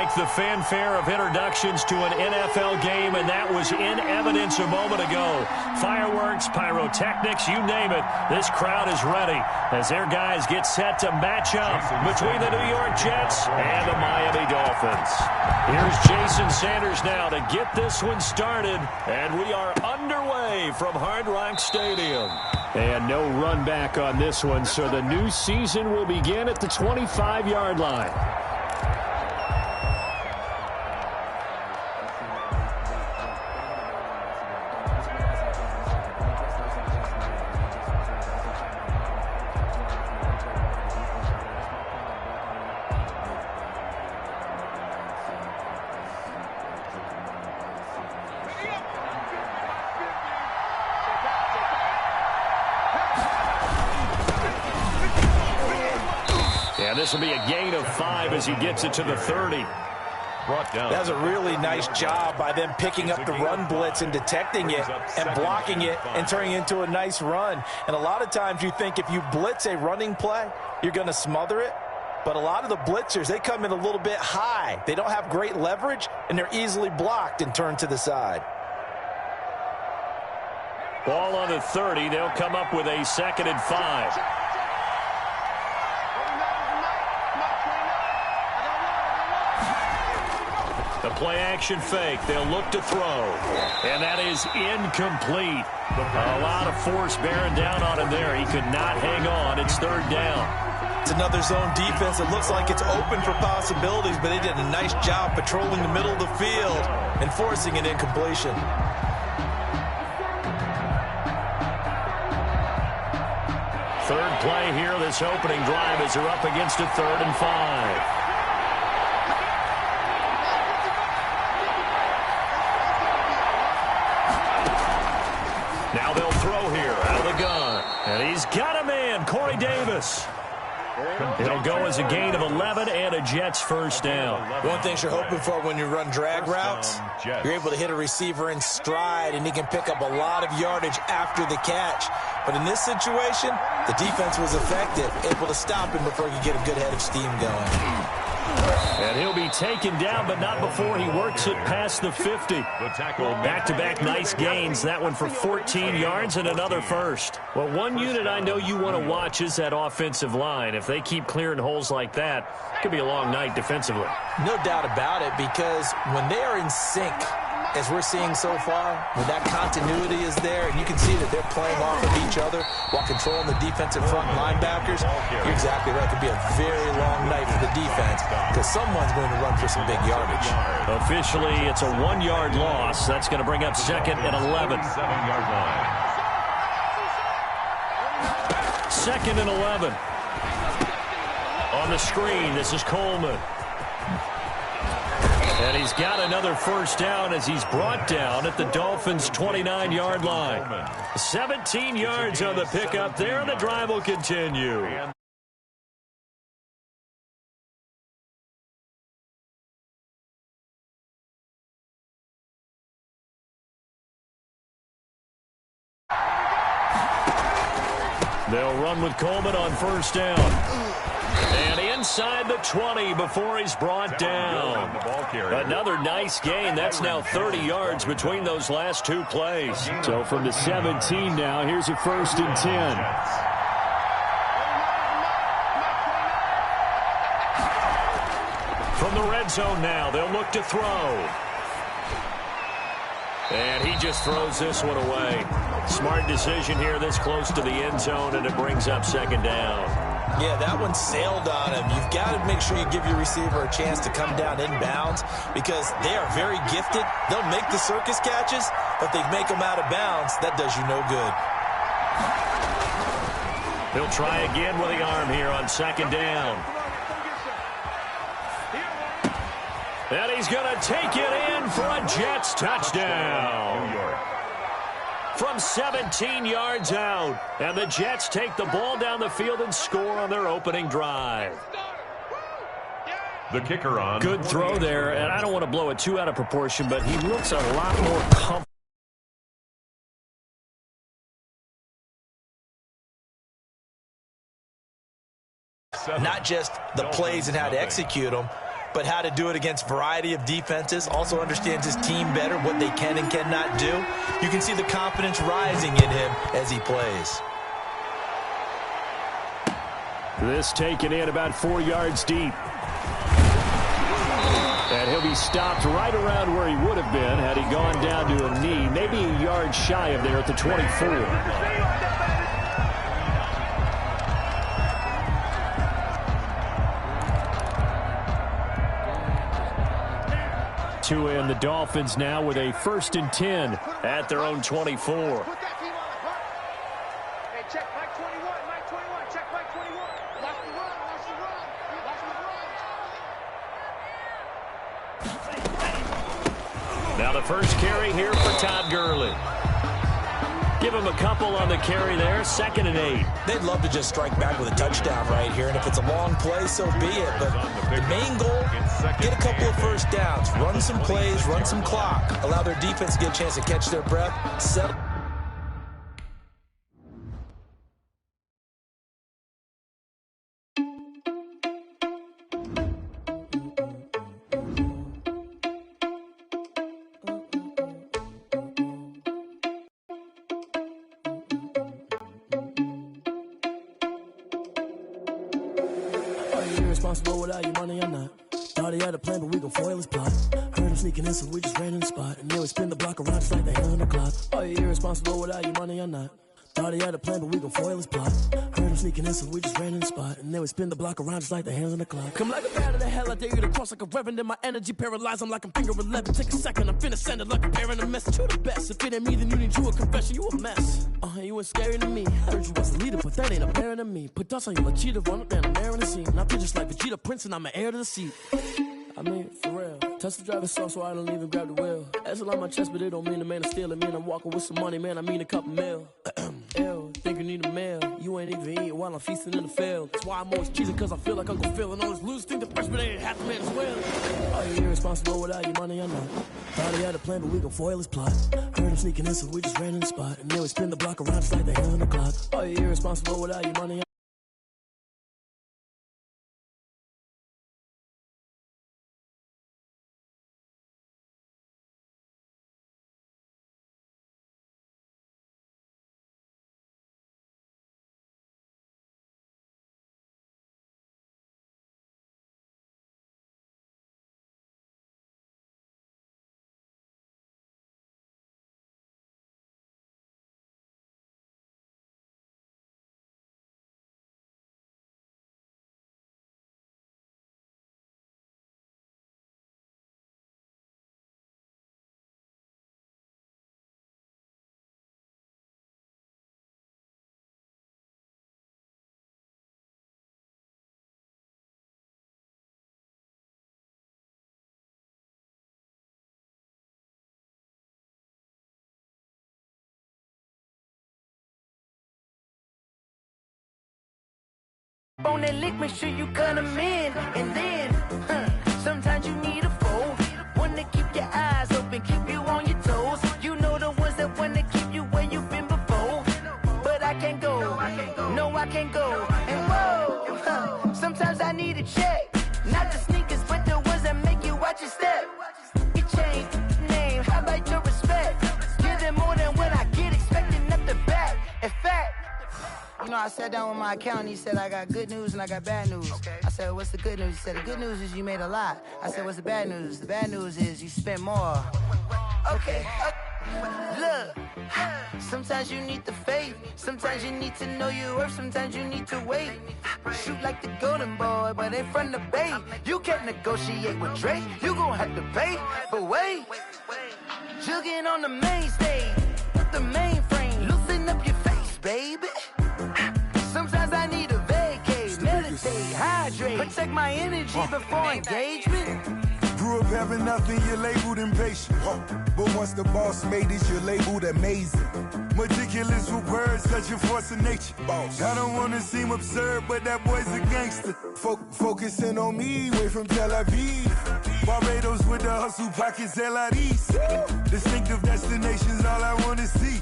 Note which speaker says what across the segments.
Speaker 1: like the fanfare of introductions to an NFL game, and that was in evidence a moment ago. Fireworks, pyrotechnics, you name it. This crowd is ready as their guys get set to match up between the New York Jets and the Miami Dolphins. Here's Jason Sanders now to get this one started, and we are underway from Hard Rock Stadium. And no run back on this one, so the new season will begin at the 25-yard line. This will be a gain of 5 as he gets it to the 30.
Speaker 2: That's a really nice job by them picking up the run blitz and detecting it and blocking it and turning it into a nice run. And a lot of times you think if you blitz a running play, you're going to smother it. But a lot of the blitzers, they come in a little bit high. They don't have great leverage, and they're easily blocked and turned to the side.
Speaker 1: Ball on the 30. They'll come up with a 2nd and 5. The play-action fake. They'll look to throw. And that is incomplete. A lot of force bearing down on him there. He could not hang on. It's 3rd down.
Speaker 2: It's another zone defense. It looks like it's open for possibilities, but they did a nice job patrolling the middle of the field and forcing an incompletion.
Speaker 1: Third play here, this opening drive as they're up against a 3rd and 5. Now they'll throw here out of the gun. And he's got a man, Corey Davis. It'll go as a gain of 11 and a Jets 1st down.
Speaker 2: One thing you're hoping for when you run drag routes, you're able to hit a receiver in stride, and he can pick up a lot of yardage after the catch. But in this situation, the defense was effective, able to stop him before he could get a good head of steam going.
Speaker 1: And he'll be taken down, but not before he works it past the 50. Back-to-back nice gains. That one for 14 yards and another first. Well, one unit I know you want to watch is that offensive line. If they keep clearing holes like that, it could be a long night defensively.
Speaker 2: No doubt about it, because when they are in sync, as we're seeing so far, when that continuity is there, and you can see that they're playing off of each other while controlling the defensive front linebackers, you're exactly right. It could be a very long night for the defense because someone's going to run for some big yardage.
Speaker 1: Officially, it's a 1-yard loss. That's going to bring up 2nd and 11. 2nd and 11. On the screen, this is Coleman. And he's got another 1st down as he's brought down at the Dolphins' 29-yard line. 17 yards on the pickup there, and the drive will continue. They'll run with Coleman on 1st down. And inside the 20 before he's brought down. Another nice gain. That's now 30 yards between those last 2 plays. So from the 17 now, here's a 1st and 10. From the red zone now, they'll look to throw. And he just throws this one away. Smart decision here this close to the end zone, and it brings up 2nd down.
Speaker 2: Yeah, that one sailed on him. You've got to make sure you give your receiver a chance to come down inbounds because they are very gifted. They'll make the circus catches, but they make them out of bounds. That does you no good.
Speaker 1: He'll try again with the arm here on 2nd down. And he's going to take it in for a Jets touchdown. From 17 yards out. And the Jets take the ball down the field and score on their opening drive.
Speaker 3: The kicker on.
Speaker 1: Good throw there, and I don't want to blow it too out of proportion, but he looks a lot more comfortable.
Speaker 2: Not just the plays and how to execute them, but how to do it against a variety of defenses. Also understands his team better, what they can and cannot do. You can see the confidence rising in him as he plays.
Speaker 1: This taken in about 4 yards deep. And he'll be stopped right around where he would have been had he gone down to a knee, maybe a yard shy of there at the 24. And the Dolphins now with a 1st and 10 at their own 24. Now the first carry here for Todd Gurley. Give him a couple on the carry there, 2nd and 8.
Speaker 2: They'd love to just strike back with a touchdown right here, and if it's a long play, so be it. But the main goal, get a couple of first downs, run some plays, run some clock, allow their defense to get a chance to catch their breath, settle.
Speaker 3: Responsible without your money or not. Thought he had a plan, but we gon' foil his plot. Heard him sneaking in, so we just ran in the spot. And then we spin the block around just like the hand on the clock. Are you irresponsible without your money or not? Thought he had a plan, but we gon' foil his plot. Heard him sneaking in, so we just ran in the spot. And then we spin the block around just like the hands on the clock. Come like a bat of the hell, I dare you to cross like a reverend. And my energy paralyzed, I'm like I'm finger 11. Take a second, I'm finna send it like a bear in a message. You the best, if it ain't me, then you need you a confession. You a mess, you ain't scary to me. Heard you was a leader, but that ain't apparent to me. Put dust on you like cheetah, run up down the air in the scene. I feel just like Vegeta Prince, and I'm an heir to the seat. I mean, for real. Touch the driver's sauce so I don't even grab the wheel. That's on my chest, but it don't mean the man is stealing. Man, I'm walking with some money, man, I mean a couple mil. Ew, think you need a meal. You ain't even eating while I'm feasting in the field. That's why I'm always cheesing, cause I feel like Uncle Phil. And all this lose think the freshman ain't half the man as well. Are you irresponsible without your money or not? Thought he had a plan, but we gon' foil his plot. Heard him sneaking in, so we just ran in the spot. And then we spin the block around just like the hand on the clock. Are you irresponsible without your money or not?
Speaker 4: On that lick, make sure you cut them in. And then, sometimes you need a fold. One to keep your eyes open, keep you on your toes. You know the ones that want to keep you where you've been before. But I can't go, no, I can't go. And whoa, sometimes I need a check. Not the sneakers, but the ones that make you watch your step. You change name, how about your respect? Give them more than what I get, expecting up the back. In fact, you know, I sat down with my accountant. He said, I got good news and I got bad news. Okay. I said, what's the good news? He said, the good news is you made a lot. I said, what's the bad news? The bad news is you spent more. Okay. Look, sometimes you need the faith. Sometimes you need to know your worth. Sometimes you need to wait. Shoot like the golden boy, but ain't from the bay. You can't negotiate with Drake. You gon' have to pay. But wait, jugging on the main stage with the mainframe. Loosen up your face, baby. Sometimes I need a vacate, meditate, hydrate, protect my energy before engagement.
Speaker 5: Grew up having nothing, you're labeled impatient. But once the boss made it, you're labeled amazing. Meticulous with words, such a force of nature. I don't want to seem absurd, but that boy's a gangster. Focusing on me, way from Tel Aviv. Barbados with the hustle pockets, LIDs. Distinctive destinations, all I want to see.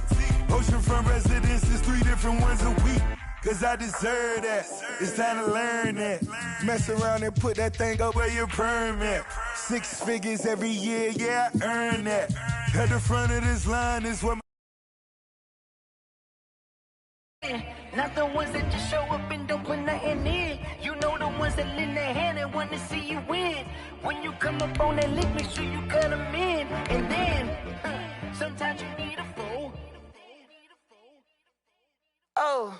Speaker 5: Oceanfront residences, 3 different ones a week. cause I deserve that. It's time to learn that. Mess around and put that thing up where your permit. 6 figures every year, yeah, I earn that. At the front of this line is what
Speaker 4: not the ones that just show up and don't put nothing in. You know the ones that lend their hand and want to see you win. When you come up on that lick, make sure you cut them in. And then, sometimes you need a fool. Oh,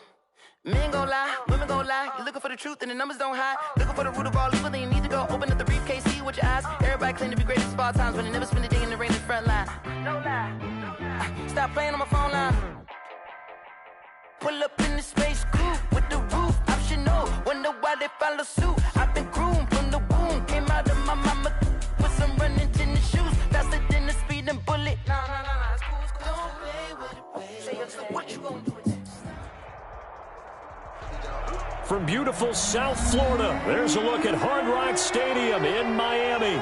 Speaker 4: men gon' lie, women gon' lie. You're looking for the truth and the numbers don't hide. Looking for the root of all evil, then you need to go open up the briefcase, see with your eyes. Everybody claim to be great at small times, but they never spend a day in the rain in the front line. No lie. Stop playing on my phone line. Pull up in the space coupe with the roof optional. Wonder why they follow suit. I've been groomed from the womb. Came out of my mama with some running tennis shoes. Faster than the speeding bullet. Nah, it's cool, it's cool. Don't play with it, baby. Say up, so what you gonna do with it?
Speaker 1: From beautiful South Florida, there's a look at Hard Rock Stadium in Miami.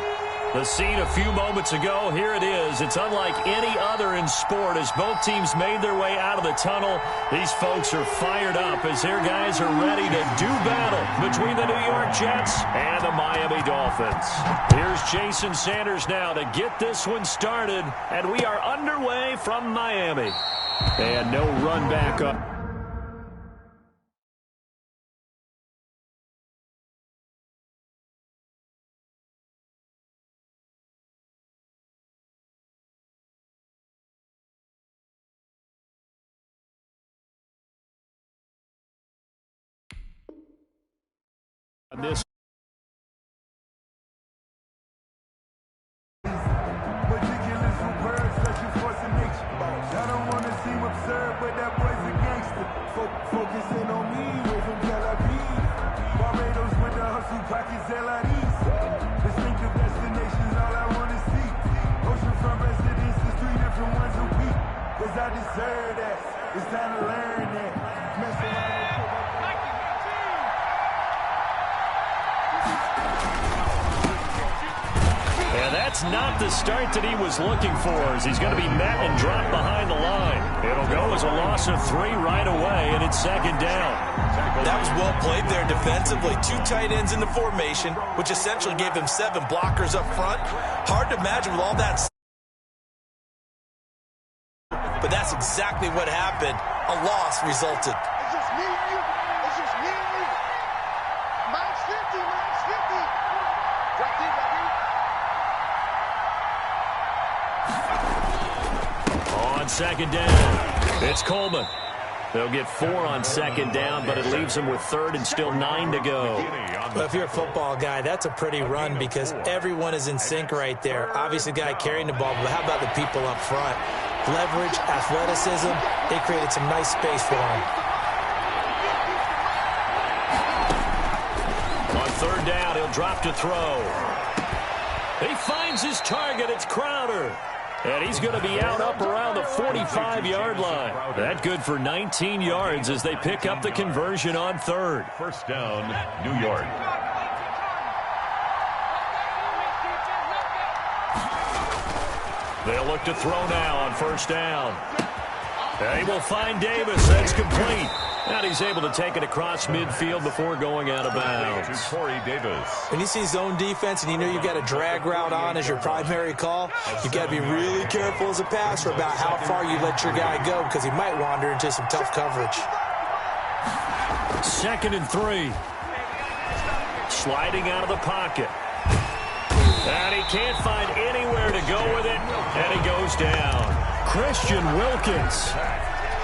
Speaker 1: The scene a few moments ago, here it is. It's unlike any other in sport as both teams made their way out of the tunnel. These folks are fired up as their guys are ready to do battle between the New York Jets and the Miami Dolphins. Here's Jason Sanders now to get this one started, and we are underway from Miami. And no run back up. This
Speaker 5: ridiculous with words such as force of nature. I don't want to seem absurd, but that boy's a gangster. Focusing on me, way from Tel Aviv. Barbados with the hustle, pockets LIDs. Distinctive destinations, all I want to see. Oceanfront residences, 3 different ones a week. Cause I deserve that. It's time to learn that. Mess around and put
Speaker 1: And that's not the start that he was looking for, as he's going to be met and dropped behind the line. It'll go as a loss of 3 right away, and it's 2nd down.
Speaker 2: That was well played there defensively. 2 tight ends in the formation, which essentially gave them 7 blockers up front. Hard to imagine with all that. But that's exactly what happened. A loss resulted.
Speaker 6: It's just me and you. It's just me and you. Mine's 50, mine's 50. Drop deep, drop deep.
Speaker 1: On 2nd down, it's Coleman. They'll get 4 on 2nd down, but it leaves them with 3rd and still 9 to go.
Speaker 2: Well, if you're a football guy, that's a pretty run because everyone is in sync right there. Obviously, the guy carrying the ball, but how about the people up front? Leverage, athleticism, they created some nice space for him.
Speaker 1: On 3rd down, he'll drop to throw. He finds his target. It's Crowder. And he's going to be out up around the 45-yard line. That good for 19 yards as they pick up the conversion on 3rd.
Speaker 7: First down, New York.
Speaker 1: They'll look to throw now on 1st down. They will find Davis. That's complete. And he's able to take it across midfield before going out of bounds.
Speaker 7: Corey Davis.
Speaker 2: When you see zone defense and you know you've got a drag route on as your primary call, you've got to be really careful as a passer about how far you let your guy go because he might wander into some tough coverage.
Speaker 1: 2nd and 3. Sliding out of the pocket. And he can't find anywhere to go with it, and he goes down. Christian Wilkins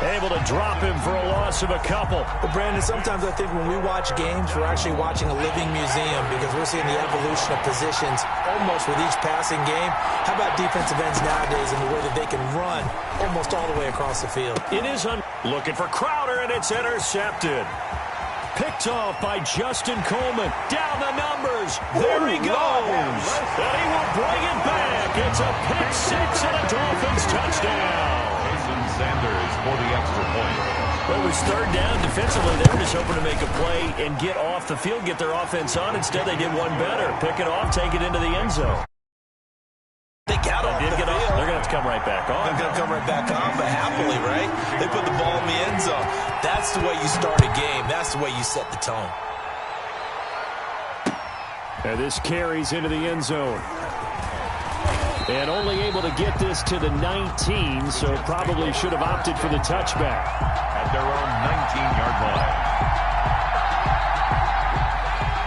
Speaker 1: able to drop him for a loss of a couple.
Speaker 2: Well, Brandon, sometimes I think when we watch games, we're actually watching a living museum because we're seeing the evolution of positions almost with each passing game. How about defensive ends nowadays and the way that they can run almost all the way across the field?
Speaker 1: It is looking for Crowder, and it's intercepted. Picked off by Justin Coleman. Down the numbers. There he goes. And he will bring it back. It's a pick 6 and a Dolphins touchdown.
Speaker 7: Jason Sanders for the extra point.
Speaker 1: Well, it was 3rd down. Defensively, they were just hoping to make a play and get off the field, get their offense on. Instead, they did one better. Pick it off, take it into the end zone.
Speaker 2: They got off the field.
Speaker 1: They're going to have to come right back on.
Speaker 2: They're going to come right back on, but happily, right? They put the ball in the end zone. That's the way you start a game. That's the way you set the tone.
Speaker 1: And this carries into the end zone. And only able to get this to the 19, so probably should have opted for the touchback.
Speaker 7: At their own 19-yard line.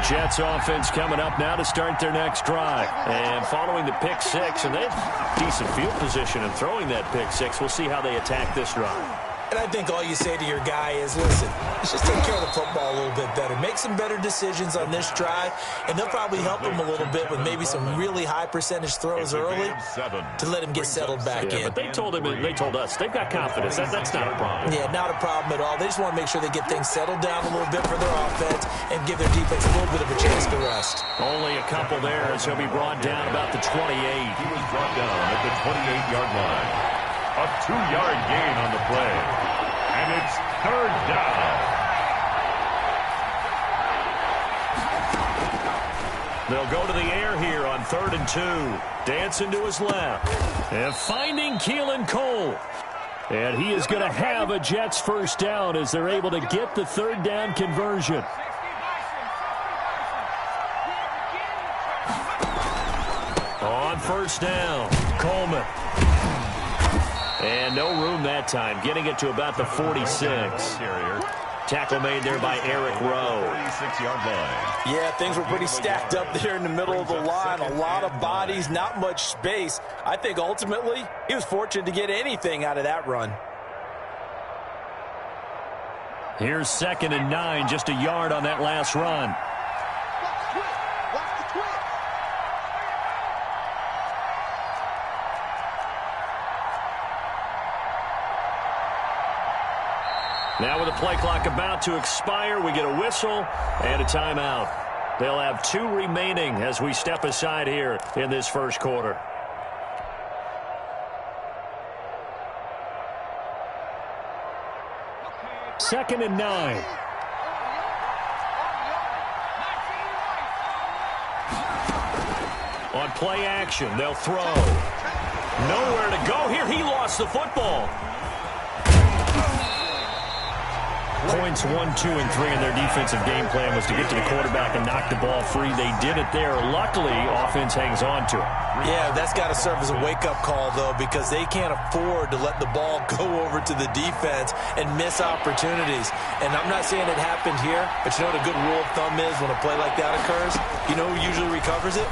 Speaker 1: Jets offense coming up now to start their next drive. And following the pick six, and they have decent field position in throwing that pick six. We'll see how they attack this drive.
Speaker 2: And I think all you say to your guy is, listen, let's just take care of the football a little bit better. Make some better decisions on this drive, and they'll probably help him a little bit with maybe some really high percentage throws early to let him get settled back in.
Speaker 1: But they told us they've got confidence. That's not a problem.
Speaker 2: Yeah, not a problem at all. They just want to make sure they get things settled down a little bit for their offense and give their defense a little bit of a chance to rest.
Speaker 1: Only a couple there as he'll be brought down about the 28.
Speaker 7: He was brought down at the 28-yard line. A 2-yard gain on the play. And it's third down.
Speaker 1: They'll go to the air here on 3rd and 2. Dancing to his left. And finding Keelan Cole. And he is going to have a Jets first down as they're able to get the third down conversion. On first down, Coleman. And no room that time, getting it to about the 46. Tackle made there by Eric Rowe.
Speaker 7: 46-yard line.
Speaker 2: Yeah, things were pretty stacked up there in the middle of the line. A lot of bodies, not much space. I think ultimately he was fortunate to get anything out of that run.
Speaker 1: Here's 2nd and 9, just a yard on that last run. Now with the play clock about to expire, we get a whistle and a timeout. They'll have 2 remaining as we step aside here in this first quarter. Second and 9. On play action, they'll throw. Nowhere to go here. He lost the football. Points 1, 2, and 3 in their defensive game plan was to get to the quarterback and knock the ball free. They did it there. Luckily, offense hangs on to it.
Speaker 2: Yeah, that's got to serve as a wake-up call, though, because they can't afford to let the ball go over to the defense and miss opportunities. And I'm not saying it happened here, but you know what a good rule of thumb is when a play like that occurs? You know who usually recovers it?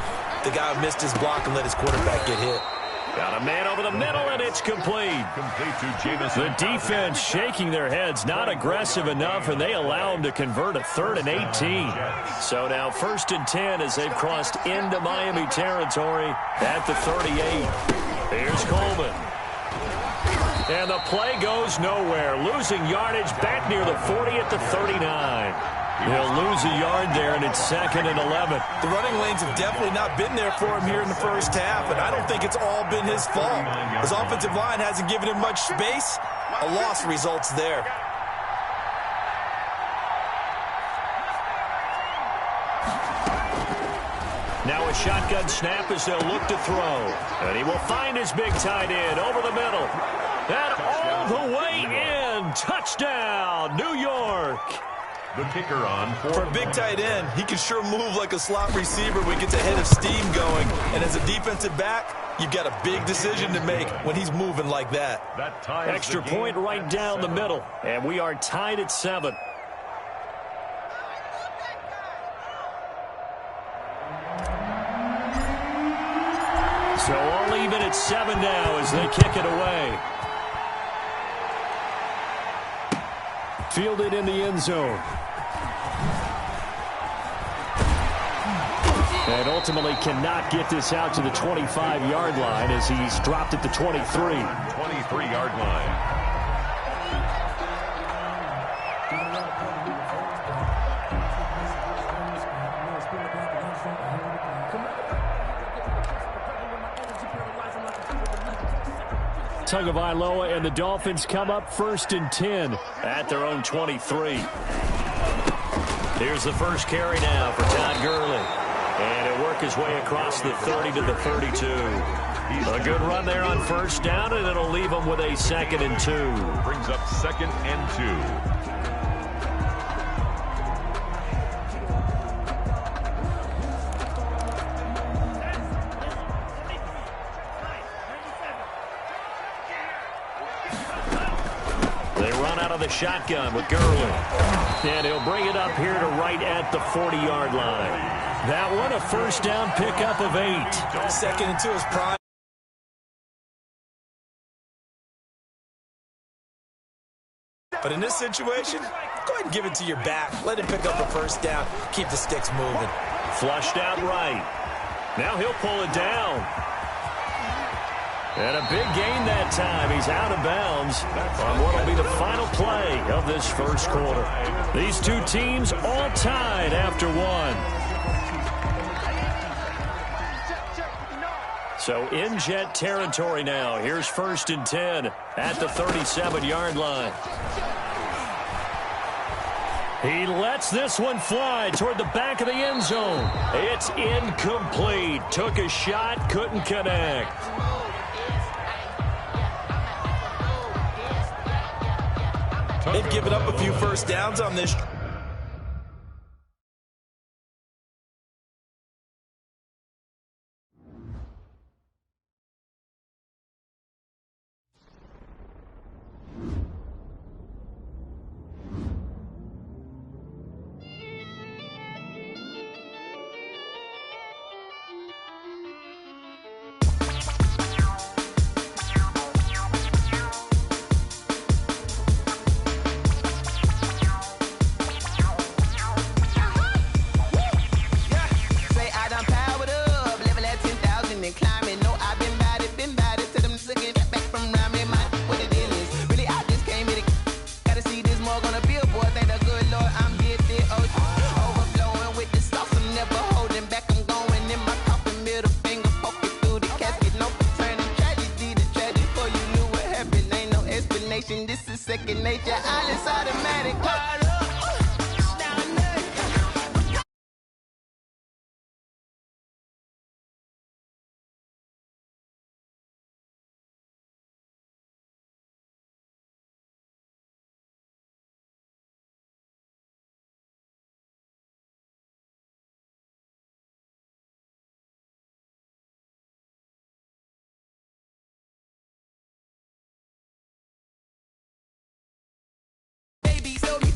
Speaker 2: The guy who missed his block and let his quarterback get hit.
Speaker 1: Got a man over the middle, and it's complete. The defense shaking their heads, not aggressive enough, and they allow them to convert a 3rd and 18. So now 1st and 10 as they've crossed into Miami territory at the 38. Here's Coleman. And the play goes nowhere. Losing yardage back near the 40 at the 39. He'll lose a yard there, and it's 2nd and 11.
Speaker 2: The running lanes have definitely not been there for him here in the first half, and I don't think it's all been his fault. His offensive line hasn't given him much space. A loss results there.
Speaker 1: Now a shotgun snap as they'll look to throw. And he will find his big tight end over the middle. And all the way in. Touchdown, New York.
Speaker 7: The kicker on
Speaker 2: for a big tight end. He can sure move like a slot receiver when he gets a head of steam going. And as a defensive back, you've got a big decision to make when he's moving like that.
Speaker 1: Extra point right down the middle. And we are tied at 7. So all even at 7 now as they kick it away. Fielded in the end zone. And ultimately cannot get this out to the 25-yard line as he's dropped at the 23.
Speaker 7: 23-yard line.
Speaker 1: Tagovailoa and the Dolphins come up 1st and 10 at their own 23. Here's the first carry now for Todd Gurley. And he'll work his way across the 30 to the 32. A good run there on first down, and it'll leave them with a 2nd and 2.
Speaker 7: Brings up 2nd and 2.
Speaker 1: The shotgun with Gurley. And he'll bring it up here to right at the 40-yard line. That one, a first down pickup of 8.
Speaker 2: 2nd and 2 is prime. But in this situation, go ahead and give it to your back. Let him pick up a first down. Keep the sticks moving.
Speaker 1: Flushed out right. Now he'll pull it down. And a big gain that time. He's out of bounds on what will be the final play of this first quarter. These two teams all tied after 1. So in Jet territory now. Here's 1st and 10 at the 37-yard line. He lets this one fly toward the back of the end zone. It's incomplete. Took a shot, couldn't connect.
Speaker 2: They've given up a few first downs on this.
Speaker 4: This is second nature. All is automatic. Baby, show me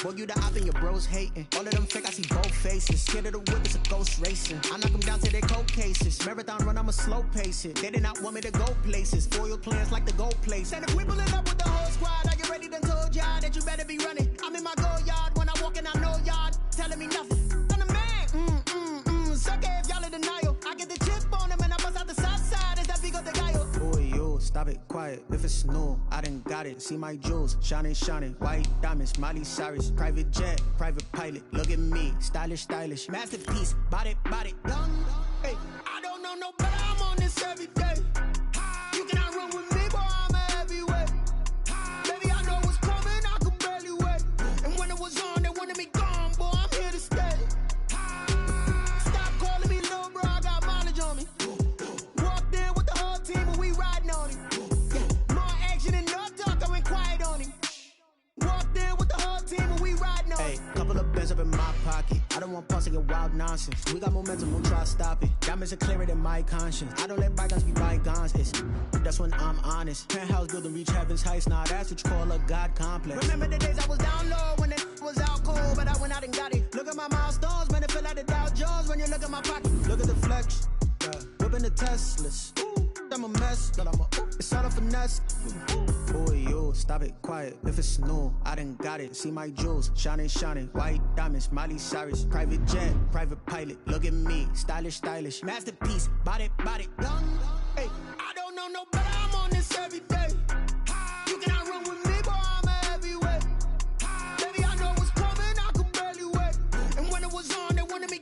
Speaker 8: Boy, you the op and your bros hating. All of them fake, I see both faces. Scared of the whip, it's a ghost racing. I knock them down to their cold cases. Marathon run, I'ma slow pace it. They did not want me to go places. Foil plans like the gold place. And if we pulling up with the whole squad, I get ready to told y'all that you better be running. I'm in my go yard when I walk in, I know y'all telling me nothing. I'm the man. Suck it if y'all in denial. I get the chip on them and I bust out the south side. Is that big of the guy? Boy, yo, stop it, quiet. If it's new, I done got it. See my jewels, shining, shining. White diamonds, Miley Cyrus. Private jet, private pilot. Look at me, stylish, stylish. Masterpiece, body, young. Hey, I don't know no better. I'm on this every day. You cannot run with me, boy. I'm a heavyweight. Baby, I know what's coming. I could barely wait. And when it was on, they wanted me gone, boy. I'm here to stay. Stop calling me little bro. I got mileage on me. Walked in with the whole team and we riding on him. More action and no talk. I went quiet on him. Walked in with the whole team and we riding on him. Hey, couple of bands up in my pocket. I don't want pulse to get wild nonsense. We got momentum, we'll try to stop it. Diamonds are clearer than my conscience. I don't let bygones be bygones. That's when I'm honest. Penthouse building, reach heaven's heights. Nah, that's what you call a God complex. Remember the days I was down low when it was out cold, but I went out and got it. Look at my milestones, man, it feel like the Dow Jones when you look at my pocket. Look at the flex, whipping the Teslas. I'm a mess, but it's all a finesse. Boy, yo, stop it, quiet. If it's new, I done got it. See my jewels, shining, shining. White diamonds, Miley Cyrus. Private jet, private pilot. Look at me, stylish, stylish. Masterpiece, body, young. Hey, I don't know no better. I'm on this every day. You cannot run with me, boy. I'm a heavyweight. Baby, I know what's coming. I could barely wait. And when it was on, they wanted me.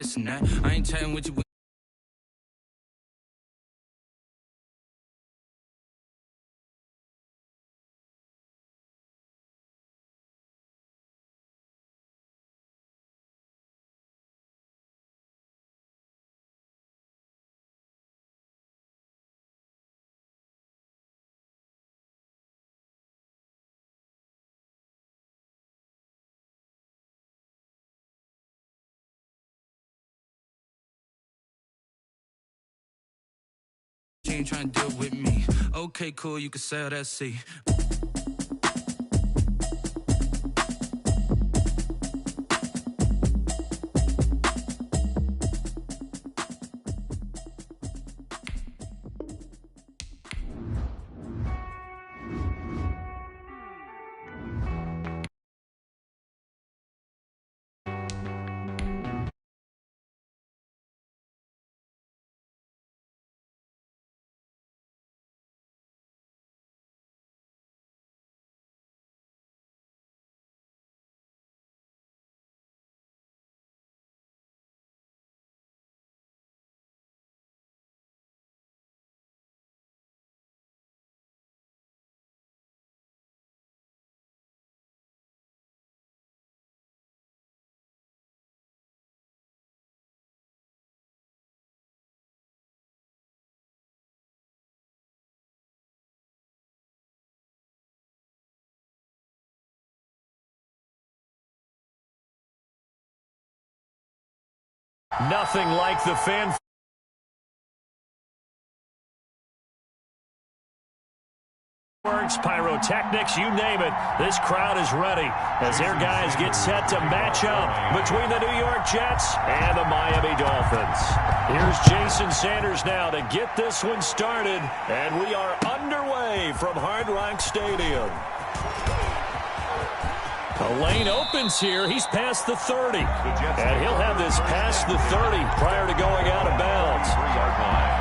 Speaker 9: Listen, I ain't chatting with you. You ain't trying to deal with me. Okay, cool, you can sail that sea.
Speaker 1: Nothing like the fan. Pyrotechnics, you name it, this crowd is ready as their guys get set to match up between the New York Jets and the Miami Dolphins. Here's Jason Sanders now to get this one started, and we are underway from Hard Rock Stadium. The lane opens here. He's past the 30, and he'll have this past the 30 prior to going out of bounds.
Speaker 7: 3-yard line.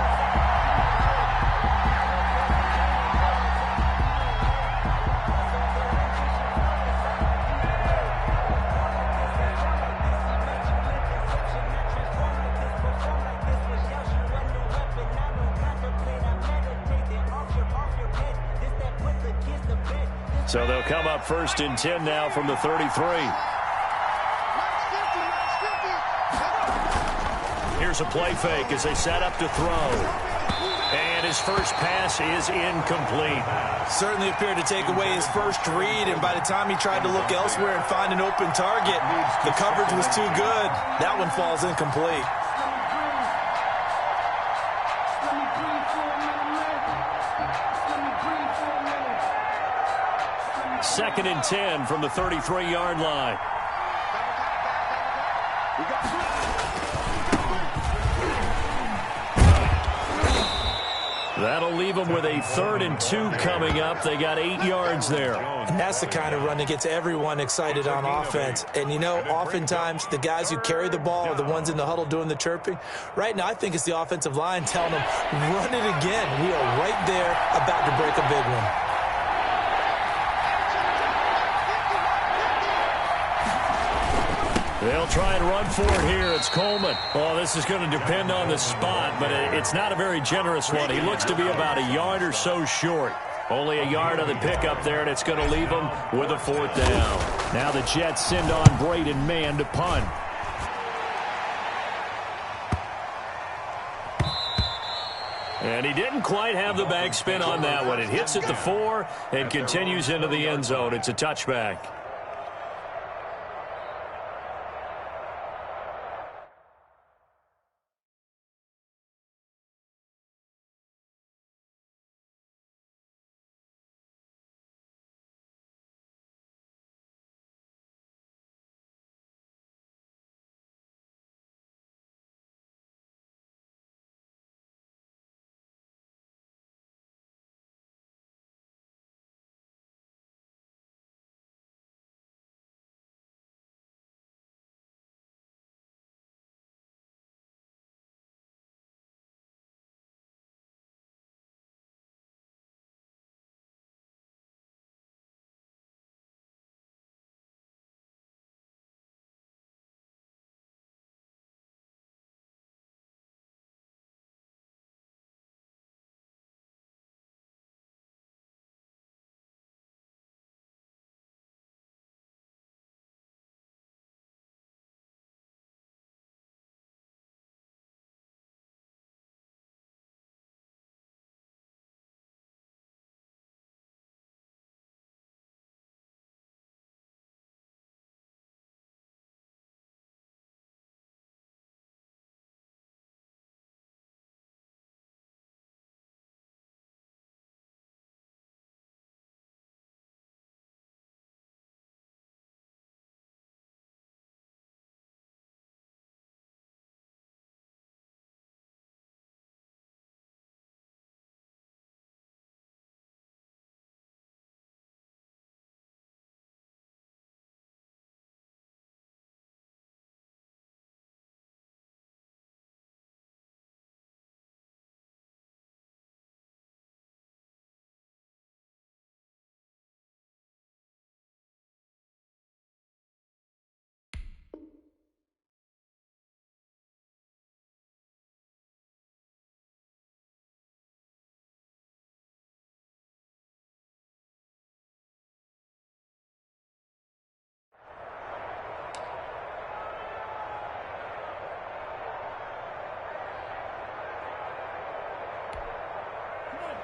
Speaker 1: So they'll come up 1st and 10 now from the 33. Here's a play fake as they set up to throw. And his first pass is incomplete.
Speaker 2: Certainly appeared to take away his first read, and by the time he tried to look elsewhere and find an open target, the coverage was too good. That one falls incomplete.
Speaker 1: Second and 10 from the 33-yard line. That'll leave them with a 3rd and 2 coming up. They got 8 yards there.
Speaker 2: And that's the kind of run that gets everyone excited on offense. And, you know, oftentimes the guys who carry the ball are the ones in the huddle doing the chirping. Right now, I think it's the offensive line telling them, run it again. We are right there about to break a big one.
Speaker 1: They'll try and run for it here. It's Coleman. Oh, this is going to depend on the spot, but it's not a very generous one. He looks to be about a yard or so short. Only a yard on the pickup there, and it's going to leave him with a 4th down. Now the Jets send on Braden Mann to punt. And he didn't quite have the backspin on that one. It hits at the 4 and continues into the end zone. It's a touchback.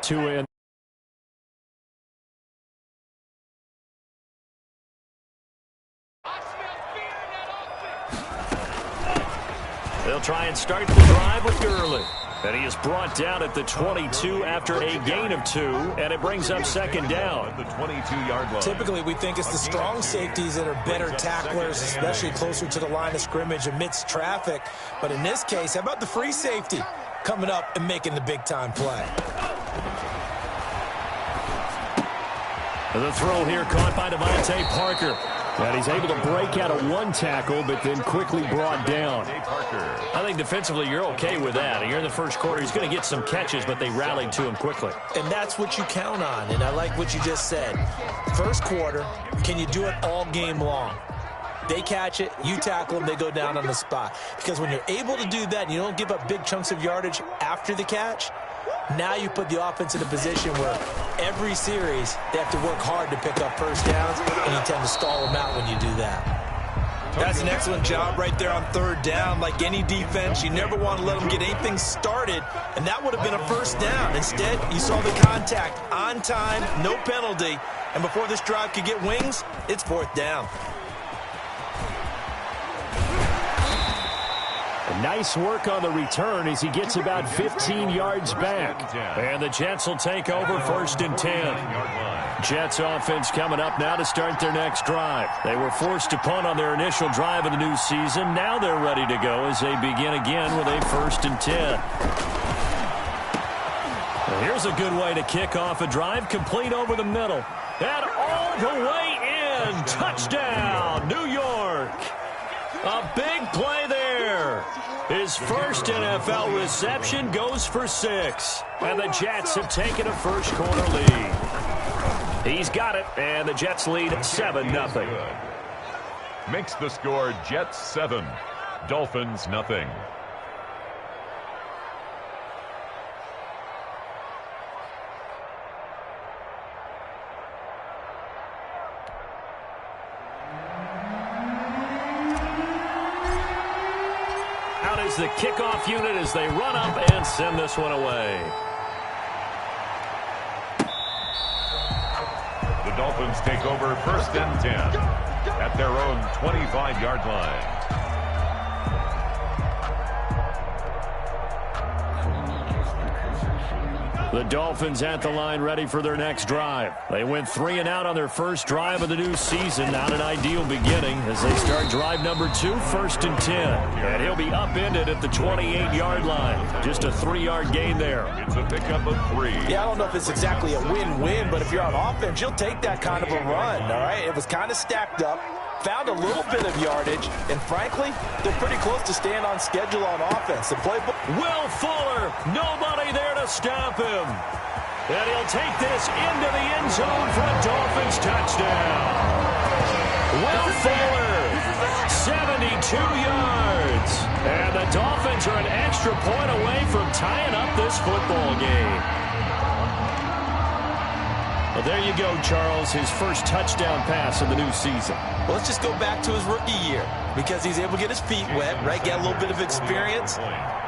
Speaker 1: 2 in. They'll try and start the drive with Gurley. And he is brought down at the 22 after a gain of 2, and it brings up second down.
Speaker 7: The 22-yard line.
Speaker 2: Typically, we think it's the strong safeties that are better tacklers, especially closer to the line of scrimmage amidst traffic. But in this case, how about the free safety coming up and making the big-time play?
Speaker 1: The throw here caught by Devontae Parker. And he's able to break out of one tackle, but then quickly brought down. I think defensively you're okay with that. You're in the first quarter. He's going to get some catches, but they rallied to him quickly.
Speaker 2: And that's what you count on, and I like what you just said. First quarter, can you do it all game long? They catch it, you tackle them, they go down on the spot. Because when you're able to do that and you don't give up big chunks of yardage after the catch, now you put the offense in a position where every series they have to work hard to pick up first downs, and you tend to stall them out when you do that. That's an excellent job right there on third down. Like any defense, you never want to let them get anything started, and that would have been a first down. Instead, you saw the contact on time, no penalty, and before this drive could get wings, it's fourth down.
Speaker 1: Nice work on the return as he gets about 15 yards back. And the Jets will take over first and 10. Jets offense coming up now to start their next drive. They were forced to punt on their initial drive of the new season. Now they're ready to go as they begin again with a first and 10. Well, here's a good way to kick off a drive, complete over the middle. And all the way in. Touchdown, New York. A big play there. His first NFL reception goes for 6. And the Jets have taken a first quarter lead. He's got it, and the Jets lead 7-0.
Speaker 7: Makes the score Jets 7, Dolphins nothing.
Speaker 1: The kickoff unit as they run up and send this one away.
Speaker 7: The Dolphins take over first and 10 at their own 25-yard line.
Speaker 1: The Dolphins at the line ready for their next drive. They went 3 and out on their first drive of the new season. Not an ideal beginning as they start drive number 2, first and 10. And he'll be upended at the 28-yard line. Just a 3-yard gain there.
Speaker 7: It's a pickup of 3.
Speaker 2: Yeah, I don't know if it's exactly a win-win, but if you're on offense, you'll take that kind of a run, all right? It was kind of stacked up. Found a little bit of yardage, and frankly, they're pretty close to staying on schedule on offense. The playbook.
Speaker 1: Will Fuller, nobody there to stop him. And he'll take this into the end zone for a Dolphins touchdown. Will Fuller, 72 yards. And the Dolphins are an extra point away from tying up this football game. Well, there you go, Charles, his first touchdown pass of the new season.
Speaker 2: Well, let's just go back to his rookie year because he's able to get his feet wet, right, get a little bit of experience.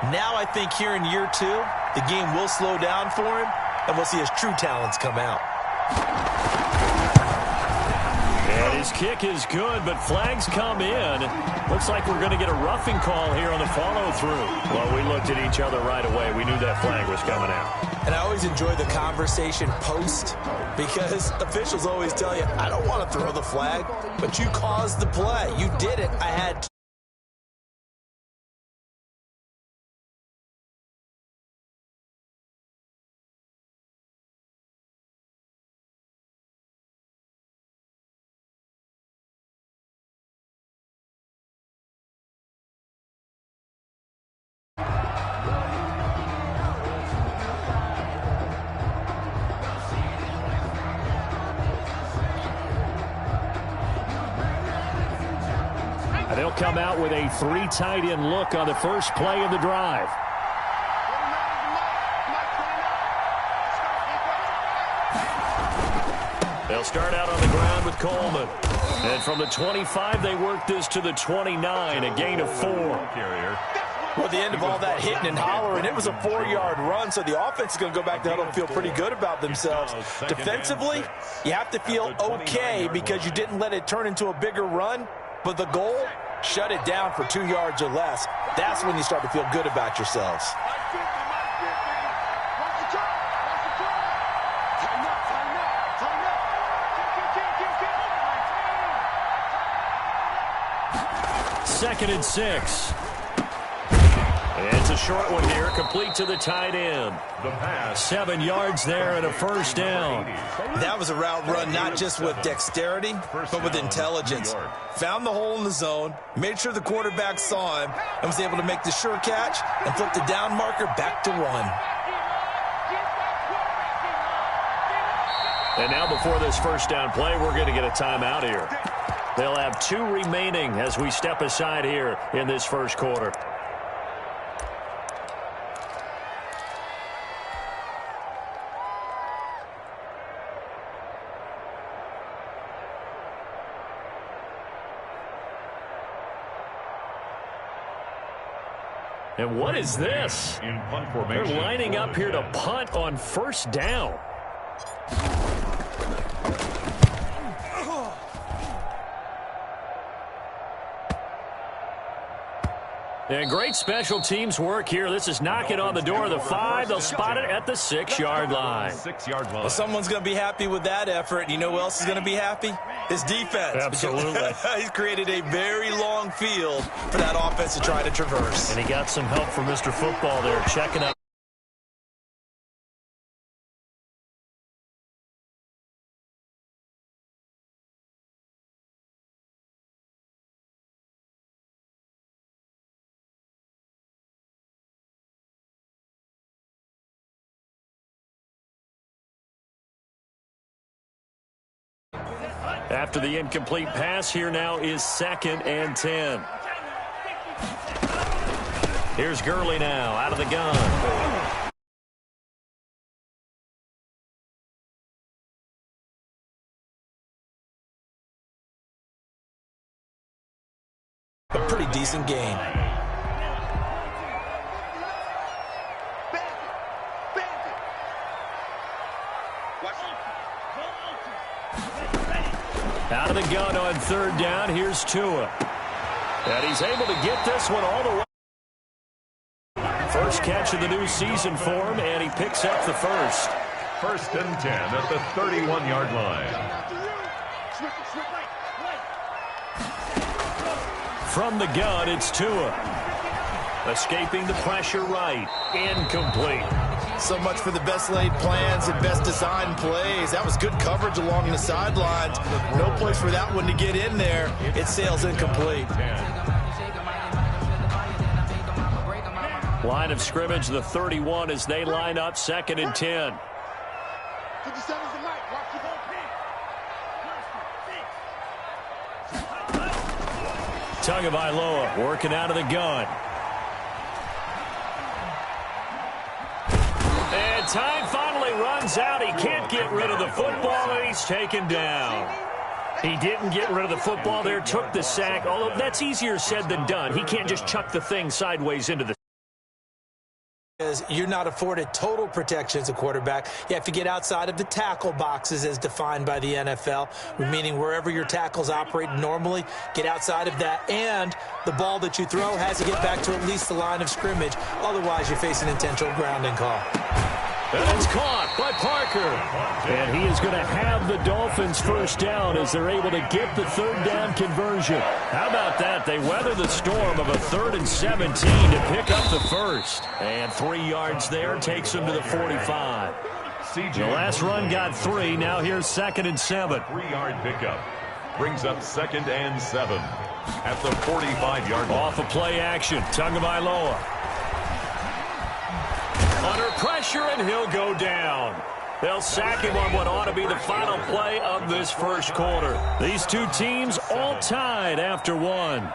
Speaker 2: Now I think here in year 2, the game will slow down for him, and we'll see his true talents come out.
Speaker 1: And his kick is good, but flags come in. Looks like we're going to get a roughing call here on the follow-through. Well, we looked at each other right away. We knew that flag was coming out.
Speaker 2: And I always enjoy the conversation post because officials always tell you, I don't want to throw the flag, but you caused the play. You did it. I had to.
Speaker 1: They'll come out with a 3 tight end look on the first play of the drive. They'll start out on the ground with Coleman. And from the 25, they work this to the 29, a gain of 4.
Speaker 2: Well, at the end of all that hitting and hollering, it was a 4-yard run, so the offense is going to go back to huddle and feel pretty good about themselves. Defensively, you have to feel okay because you didn't let it turn into a bigger run, but the goal, shut it down for 2 yards or less. That's when you start to feel good about yourselves.
Speaker 1: Second and 6. It's a short one here, complete to the tight end. 7 yards there and a first down.
Speaker 2: That was a route run not just with dexterity, but with intelligence. Found the hole in the zone, made sure the quarterback saw him, and was able to make the sure catch and flip the down marker back to 1.
Speaker 1: And now before this first down play, we're going to get a timeout here. They'll have 2 remaining as we step aside here in this first quarter. And what is this? They're lining up here to punt on first down. And great special teams work here. This is knocking on the door of the 5. They'll spot it at the 6-yard line.
Speaker 2: Well, someone's going to be happy with that effort. You know who else is going to be happy? His defense.
Speaker 1: Absolutely.
Speaker 2: He's created a very long field for that offense to try to traverse.
Speaker 1: And he got some help from Mr. Football there, checking up. After the incomplete pass, here now is 2nd and 10. Here's Gurley now out of the gun.
Speaker 2: A pretty decent game.
Speaker 1: Out of the gun on 3rd down. Here's Tua. And he's able to get this one all the way. First catch of the new season for him, and he picks up the first.
Speaker 7: 1st and 10 at the 31-yard line.
Speaker 1: From the gun, it's Tua. Escaping the pressure right. Incomplete.
Speaker 2: So much for the best laid plans and best designed plays. That was good coverage along the sidelines. No place for that one to get in there. It sails incomplete.
Speaker 1: Line of scrimmage, the 31 as they line up 2nd and 10. Tagovailoa working out of the gun. And time finally runs out. He can't get rid of the football, and he's taken down. He didn't get rid of the football there, took the sack, although that's easier said than done. He can't just chuck the thing sideways into the...
Speaker 2: You're not afforded total protection as a quarterback. You have to get outside of the tackle boxes as defined by the NFL, meaning wherever your tackles operate normally, get outside of that, and the ball that you throw has to get back to at least the line of scrimmage. Otherwise, you're facing an intentional grounding call.
Speaker 1: And it's caught by Parker. And he is going to have the Dolphins first down as they're able to get the 3rd down conversion. How about that? They weather the storm of a 3rd and 17 to pick up the first. And 3 yards there takes them to the 45. The last run got 3. Now here's 2nd and 7.
Speaker 7: 3-yard pickup. Brings up 2nd and 7 at the 45-yard line.
Speaker 1: Off of play action. Tagovailoa. Under pressure, and he'll go down. They'll sack him on what ought to be the final play of this first quarter. These two teams all tied after 1.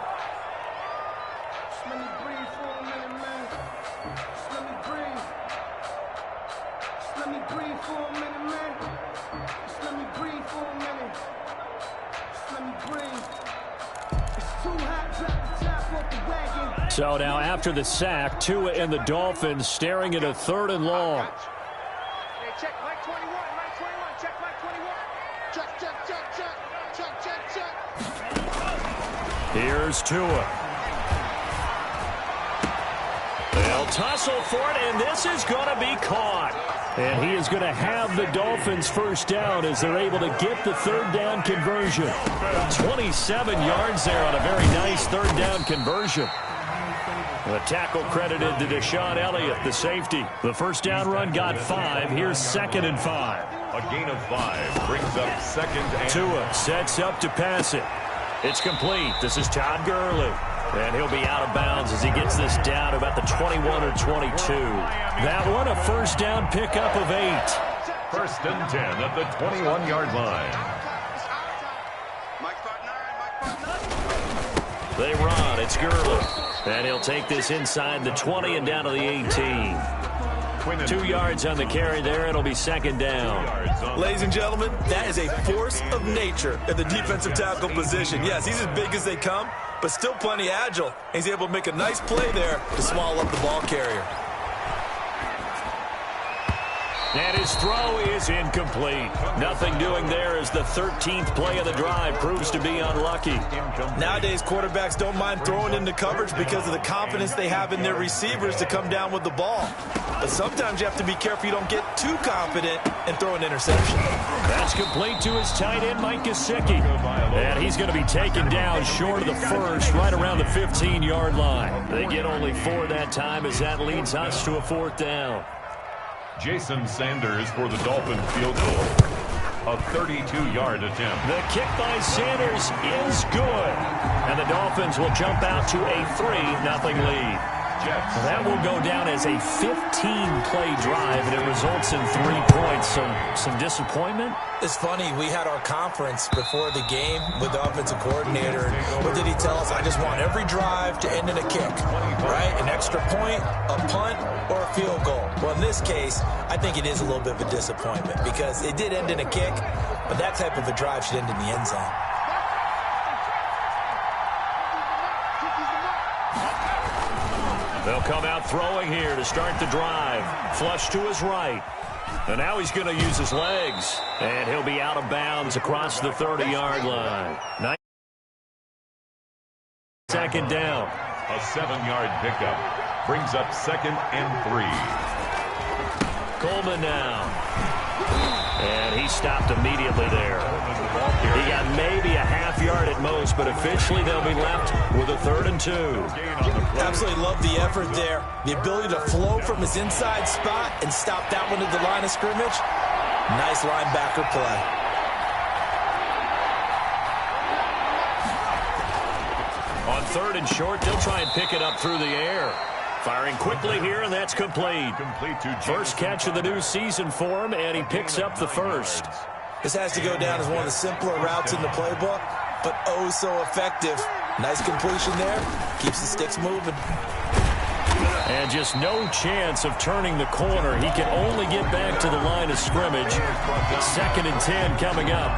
Speaker 1: So now after the sack, Tua and the Dolphins staring at a 3rd and long.
Speaker 6: Hey, check Mike 21, Mike 21, check Mike 21. Check, check, check, check, check, check, check.
Speaker 1: Here's Tua. They'll tussle for it, and this is going to be caught. And he is going to have the Dolphins first down as they're able to get the 3rd down conversion. 27 yards there on a very nice 3rd down conversion. The tackle credited to Deshaun Elliott, the safety. The first down run got 5. Here's 2nd and 5.
Speaker 7: A gain of 5 brings up 2nd and...
Speaker 1: Tua sets up to pass it. It's complete. This is Todd Gurley. And he'll be out of bounds as he gets this down about the 21 or 22. That one, a first down pickup of 8.
Speaker 7: 1st and 10 at the 21-yard line.
Speaker 1: They run. It's Gurley. And he'll take this inside the 20 and down to the 18. 2 yards on the carry there. It'll be 2nd down.
Speaker 2: Ladies and gentlemen, that is a force of nature at the defensive tackle position. Yes, he's as big as they come, but still plenty agile. He's able to make a nice play there to swallow up the ball carrier.
Speaker 1: And his throw is incomplete. Nothing doing there as the 13th play of the drive proves to be unlucky.
Speaker 2: Nowadays, quarterbacks don't mind throwing into coverage because of the confidence they have in their receivers to come down with the ball. But sometimes you have to be careful you don't get too confident and throw an interception.
Speaker 1: That's complete to his tight end, Mike Gesicki. And he's going to be taken down short of the first, right around the 15-yard line. They get only 4 that time as that leads us to a 4th down.
Speaker 7: Jason Sanders for the Dolphin field goal. A 32-yard attempt.
Speaker 1: The kick by Sanders is good. And the Dolphins will jump out to a 3-0 lead. That will go down as a 15-play drive, and it results in 3 points. So some disappointment?
Speaker 2: It's funny, we had our conference before the game with the offensive coordinator. What did he tell us? I just want every drive to end in a kick, right? An extra point, a punt, or a field goal. Well, in this case, I think it is a little bit of a disappointment because it did end in a kick, but that type of a drive should end in the end zone.
Speaker 1: They'll come out throwing here to start the drive. Flush to his right. And now he's going to use his legs. And he'll be out of bounds across the 30-yard line. 2nd down.
Speaker 7: A 7-yard pickup brings up 2nd and 3.
Speaker 1: Coleman now. And he stopped immediately there. He got maybe a half yard at most, but officially they'll be left with a 3rd and 2.
Speaker 2: Absolutely love the effort there. The ability to flow from his inside spot and stop that one at the line of scrimmage. Nice linebacker play.
Speaker 1: On 3rd and short, they'll try and pick it up through the air. Firing quickly here, and that's complete. First catch of the new season for him, and he picks up the first.
Speaker 2: This has to go down as one of the simpler routes in the playbook, but oh so effective. Nice completion there. Keeps the sticks moving.
Speaker 1: And just no chance of turning the corner. He can only get back to the line of scrimmage. 2nd and 10 coming up.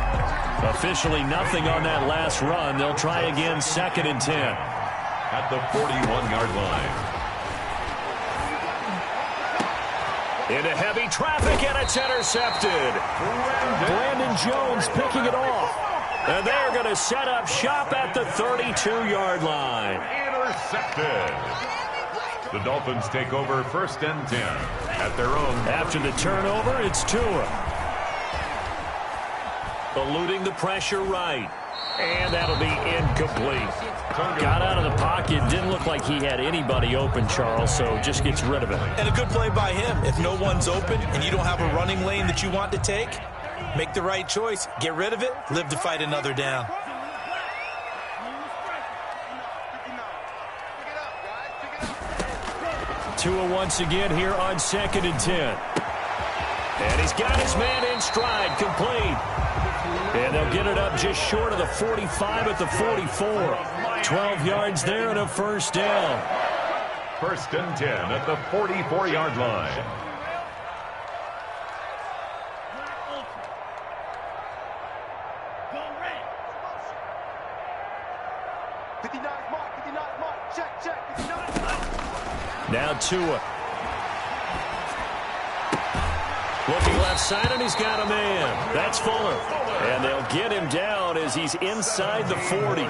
Speaker 1: Officially nothing on that last run. They'll try again 2nd and 10.
Speaker 7: At the 41-yard line.
Speaker 1: Into heavy traffic, and it's intercepted. Brandon Jones picking it off. And they're going to set up shop at the 32-yard line.
Speaker 7: Intercepted. The Dolphins take over 1st and 10 at their own.
Speaker 1: After the turnover, it's Tua. Eluding the pressure right. And that'll be incomplete. Got out of the pocket. Didn't look like he had anybody open, Charles, so just gets rid of it.
Speaker 2: And a good play by him. If no one's open and you don't have a running lane that you want to take, make the right choice. Get rid of it. Live to fight another down.
Speaker 1: Tua once again here on 2nd and 10. And he's got his man in stride, complete. And they'll get it up just short of the 45 at the 44. 12 yards there and a first down.
Speaker 7: 1st and 10 at the 44-yard line.
Speaker 6: Mark, check, 59.
Speaker 1: Now Tua. Looking left side, and he's got a man. That's Fuller. And they'll get him down as he's inside the 40.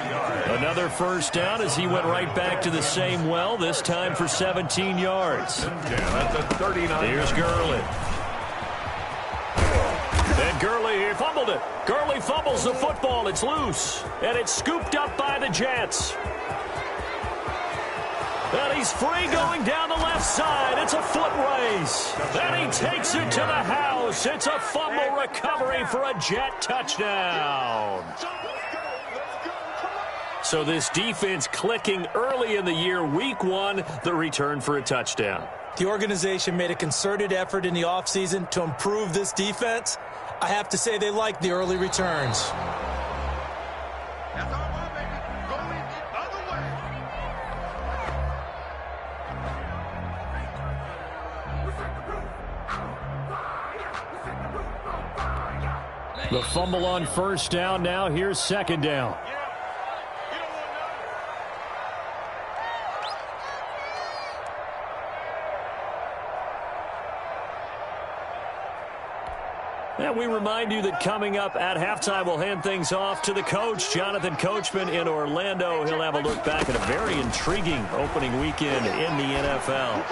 Speaker 1: Another first down as he went right back to the same well, this time for 17 yards.
Speaker 7: That's a 39.
Speaker 1: Here's Gurley. And Gurley, he fumbled it. Gurley fumbles the football. It's loose. And it's scooped up by the Jets. And he's free going down the left side. It's a foot race. And he takes it to the house. It's a fumble recovery for a Jet touchdown. So this defense clicking early in the year, week one, the return for a touchdown.
Speaker 2: The organization made a concerted effort in the offseason to improve this defense. I have to say they like the early returns.
Speaker 1: The fumble on first down. Now here's second down. And we remind you that coming up at halftime, we'll hand things off to the coach, Jonathan Coachman in Orlando. He'll have a look back at a very intriguing opening weekend in the NFL.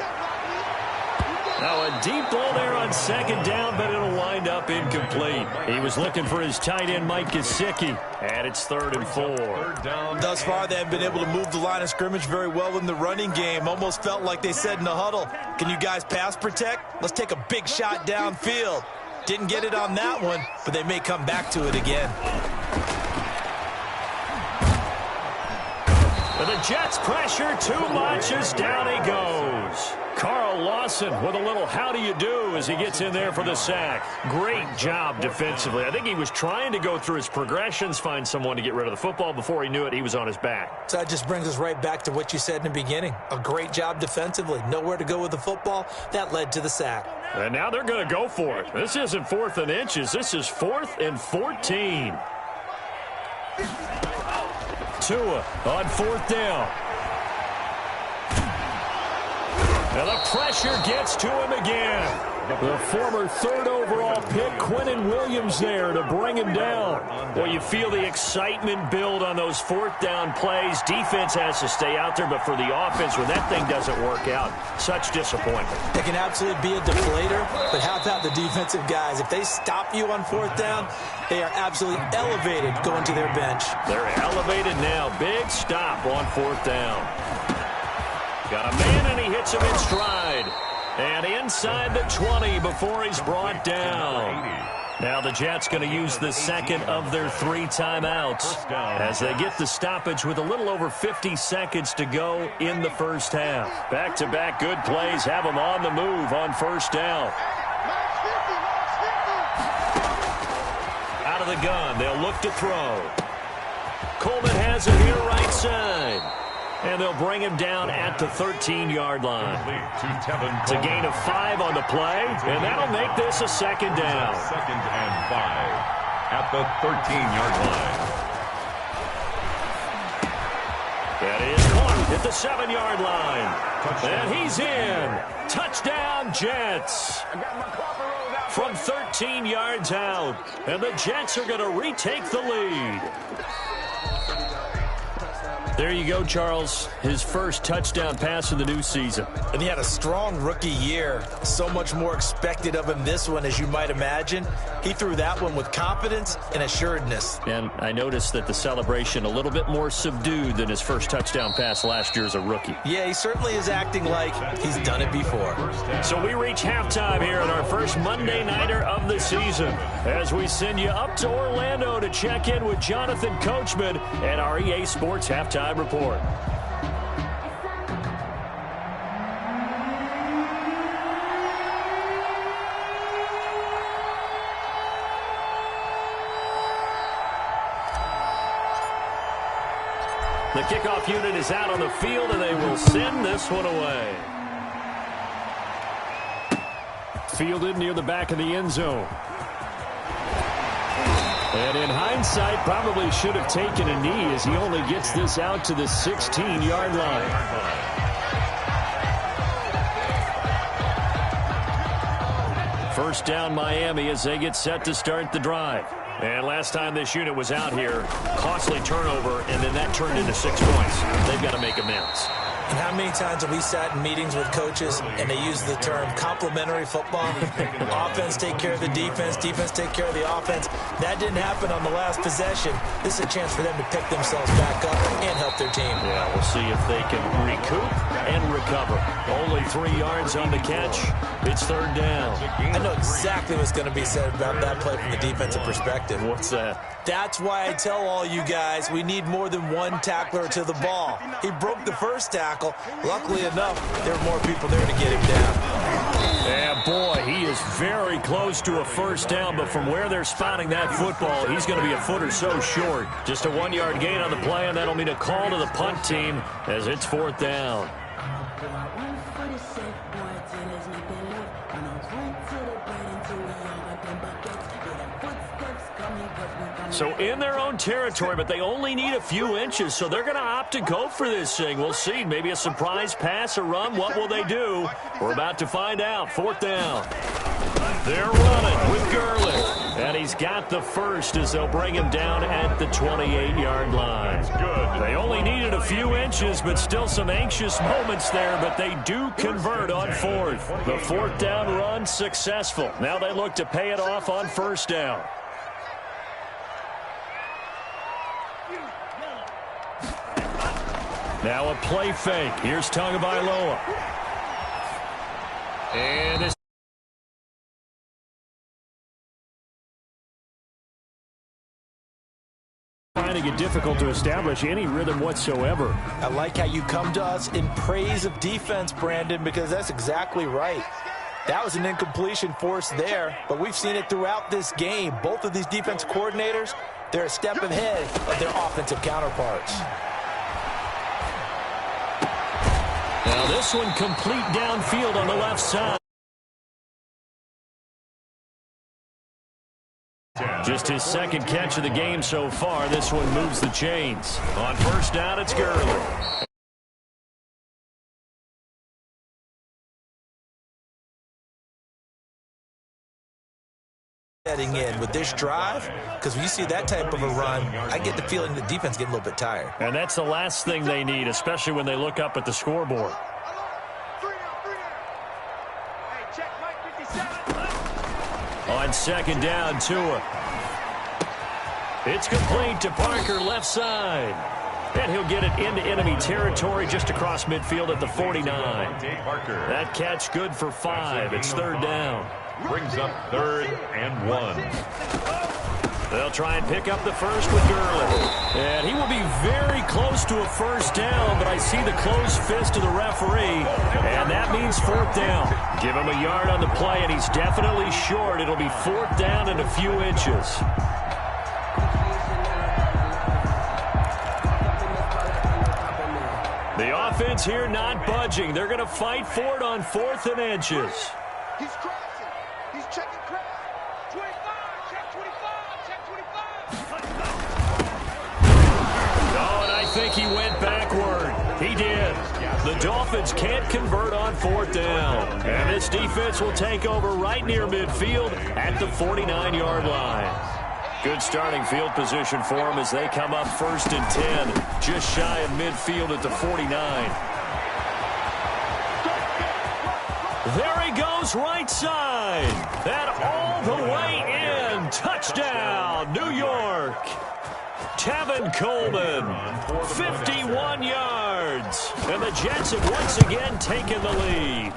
Speaker 1: Now a deep ball there on second down, but it'll wind up incomplete. He was looking for his tight end, Mike Gesicki, and it's 3rd and 4.
Speaker 2: Thus far, they have been able to move the line of scrimmage very well in the running game. Almost felt like they said in the huddle, can you guys pass protect? Let's take a big shot downfield. Didn't get it on that one, but they may come back to it again.
Speaker 1: But the Jets pressure too much as down he goes. Carl Lawson with a little how do you do as he gets in there for the sack. Great job defensively. I think he was trying to go through his progressions, find someone to get rid of the football. Before he knew it, he was on his back.
Speaker 2: So that just brings us right back to what you said in the beginning. A great job defensively. Nowhere to go with the football. That led to the sack.
Speaker 1: And now they're going to go for it. This isn't 4th and inches. This is 4th and 14. Tua on 4th down. And the pressure gets to him again. The former 3rd overall pick, Quinnen Williams, there to bring him down. Well, you feel the excitement build on those 4th down plays. Defense has to stay out there, but for the offense, when that thing doesn't work out, such disappointment.
Speaker 2: It can absolutely be a deflator, but how about the defensive guys? If they stop you on 4th down, they are absolutely elevated going to their bench.
Speaker 1: They're elevated now. Big stop on 4th down. Got a man, and he hits him in stride. And inside the 20 before he's brought down. Now the Jets going to use the second of their 3 timeouts as they get the stoppage with a little over 50 seconds to go in the first half. Back-to-back good plays have them on the move on first down. Out of the gun, they'll look to throw. Coleman has it here right side. And they'll bring him down at the 13-yard line. It's a gain of 5 on the play, and that'll make this a second down.
Speaker 7: 2nd and 5 at the 13-yard line.
Speaker 1: That is caught at the 7-yard line. And he's in. Touchdown, Jets. From 13 yards out. And the Jets are going to retake the lead. There you go, Charles. His first touchdown pass of the new season.
Speaker 2: And he had a strong rookie year. So much more expected of him this one, as you might imagine. He threw that one with confidence and assuredness.
Speaker 1: And I noticed that the celebration a little bit more subdued than his first touchdown pass last year as a rookie.
Speaker 2: Yeah, he certainly is acting like he's done it before.
Speaker 1: So we reach halftime here in our first Monday Nighter of the season as we send you up to Orlando to check in with Jonathan Coachman and our EA Sports Halftime Report. The kickoff unit is out on the field, and they will send this one away. Fielded near the back of the end zone. And in hindsight, probably should have taken a knee as he only gets this out to the 16-yard line. First down Miami as they get set to start the drive. And last time this unit was out here, costly turnover, and then that turned into 6 points. They've got to make amends.
Speaker 2: And how many times have we sat in meetings with coaches and they use the term complementary football? Offense take care of the defense, defense take care of the offense. That didn't happen on the last possession. This is a chance for them to pick themselves back up and help their team.
Speaker 1: Yeah, we'll see if they can recoup and recover. Only 3 yards on the catch. It's third down.
Speaker 2: I know exactly what's going to be said about that play from the defensive perspective.
Speaker 1: What's that?
Speaker 2: That's why I tell all you guys we need more than one tackler to the ball. He broke the first tackle. Luckily enough, there were more people there to get him down.
Speaker 1: Yeah, boy, he is very close to a first down, but from where they're spotting that football, he's going to be a foot or so short. Just a 1-yard gain on the play, and that'll mean a call to the punt team as it's fourth down. So in their own territory, but they only need a few inches, so they're going to opt to go for this thing. We'll see. Maybe a surprise pass, a run. What will they do? We're about to find out. Fourth down. They're running with Gurley. And he's got the first as they'll bring him down at the 28-yard line. Good. They only needed a few inches, but still some anxious moments there, but they do convert on fourth. The fourth down run successful. Now they look to pay it off on first down. Now a play fake. Here's Tagovailoa. And this finding it difficult to establish any rhythm whatsoever.
Speaker 2: I like how you come to us in praise of defense, Brandon, because that's exactly right. That was an incompletion forced there, but we've seen it throughout this game. Both of these defense coordinators, they're a step ahead of their offensive counterparts.
Speaker 1: Now this one complete downfield on the left side. Just his second catch of the game so far. This one moves the chains. On first down, it's Gurley.
Speaker 2: Heading in with this drive, because when you see that type of a run, I get the feeling the defense getting a little bit tired.
Speaker 1: And that's the last thing they need, especially when they look up at the scoreboard. On second down, Tua. It's complete to Parker, left side. And he'll get it into enemy territory just across midfield at the 49. That catch good for 5. It's third down.
Speaker 7: Brings up 3rd and 1.
Speaker 1: They'll try and pick up the first with Gurley. And he will be very close to a first down, but I see the closed fist of the referee, and that means fourth down. Give him a yard on the play, and he's definitely short. It'll be fourth down and a few inches. The offense here not budging. They're going to fight for it on 4th and inches.
Speaker 6: He's crossing. He's checking crowd. 25. Check 25. Check 25.
Speaker 1: Oh, and I think he went backward. He did. The Dolphins can't convert on fourth down. And this defense will take over right near midfield at the 49-yard line. Good starting field position for them as they come up 1st and 10. Just shy of midfield at the 49. There he goes, right side. And all the way in. Touchdown, New York. Tevin Coleman, 51 yards. And the Jets have once again taken the lead.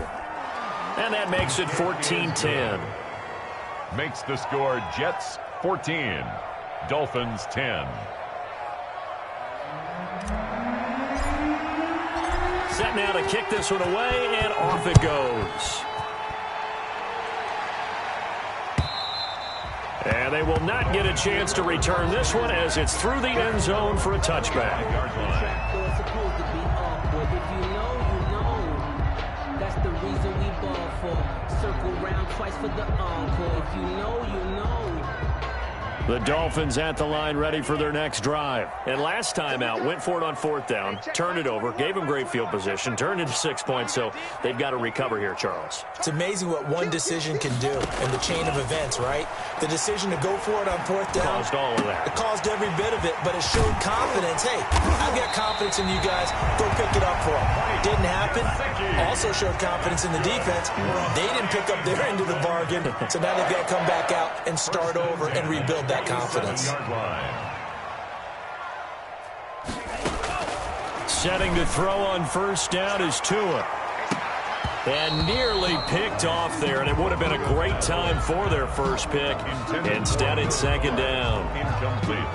Speaker 1: And that makes it 14-10.
Speaker 7: Makes the score Jets 14, Dolphins 10.
Speaker 1: Set now to kick this one away, and off it goes. And they will not get a chance to return this one as it's through the end zone for a touchback.
Speaker 10: That's the reason we ball for. Circle round twice for the encore. If you know, you know.
Speaker 1: The Dolphins at the line ready for their next drive. And last time out, went for it on 4th down, turned it over, gave them great field position, turned into 6 points, so they've got to recover here, Charles.
Speaker 2: It's amazing what one decision can do in the chain of events, right? The decision to go for it on 4th down.
Speaker 1: Caused all of that.
Speaker 2: It caused every bit of it, but it showed confidence. Hey, I've got confidence in you guys. Go pick it up for them. Didn't happen. Also showed confidence in the defense. They didn't pick up their end of the bargain, so now they've got to come back out and start over and rebuild that confidence.
Speaker 1: Setting to throw on 1st down is Tua. And nearly picked off there, and it would have been a great time for their first pick. Instead, it's 2nd down.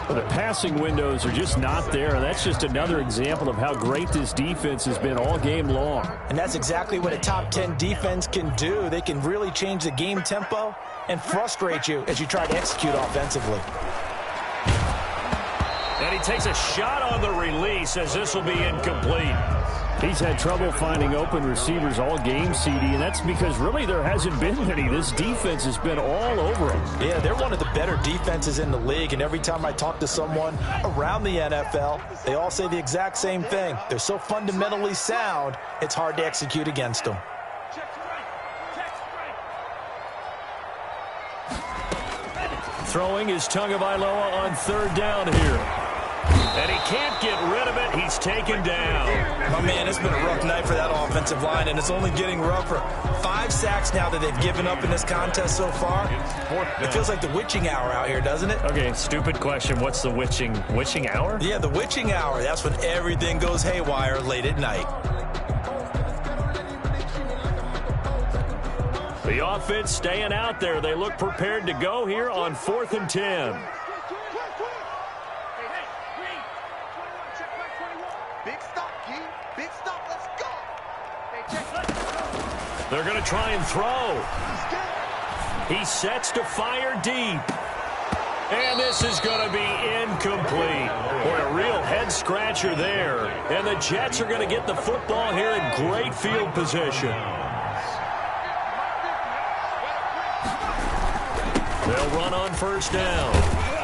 Speaker 11: Well, the passing windows are just not there, and that's just another example of how great this defense has been all game long.
Speaker 2: And that's exactly what a top 10 defense can do. They can really change the game tempo and frustrate you as you try to execute offensively.
Speaker 1: And he takes a shot on the release as this will be incomplete.
Speaker 11: He's had trouble finding open receivers all game, CD, and that's because really there hasn't been many. This defense has been all over them.
Speaker 2: Yeah, they're one of the better defenses in the league, and every time I talk to someone around the NFL, they all say the exact same thing. They're so fundamentally sound, it's hard to execute against them.
Speaker 1: Throwing is Tagovailoa on 3rd down here. And he can't get rid of it. He's taken down.
Speaker 2: My man, it's been a rough night for that offensive line, and it's only getting rougher. 5 sacks now that they've given up in this contest so far. It feels like the witching hour out here, doesn't it?
Speaker 1: Okay, stupid question. What's the witching hour?
Speaker 2: Yeah, the witching hour. That's when everything goes haywire late at night.
Speaker 1: The offense staying out there. They look prepared to go here on 4th and 10. They're going to try and throw. He sets to fire deep. And this is going to be incomplete. Boy, a real head-scratcher there. And the Jets are going to get the football here in great field position. They'll run on 1st down.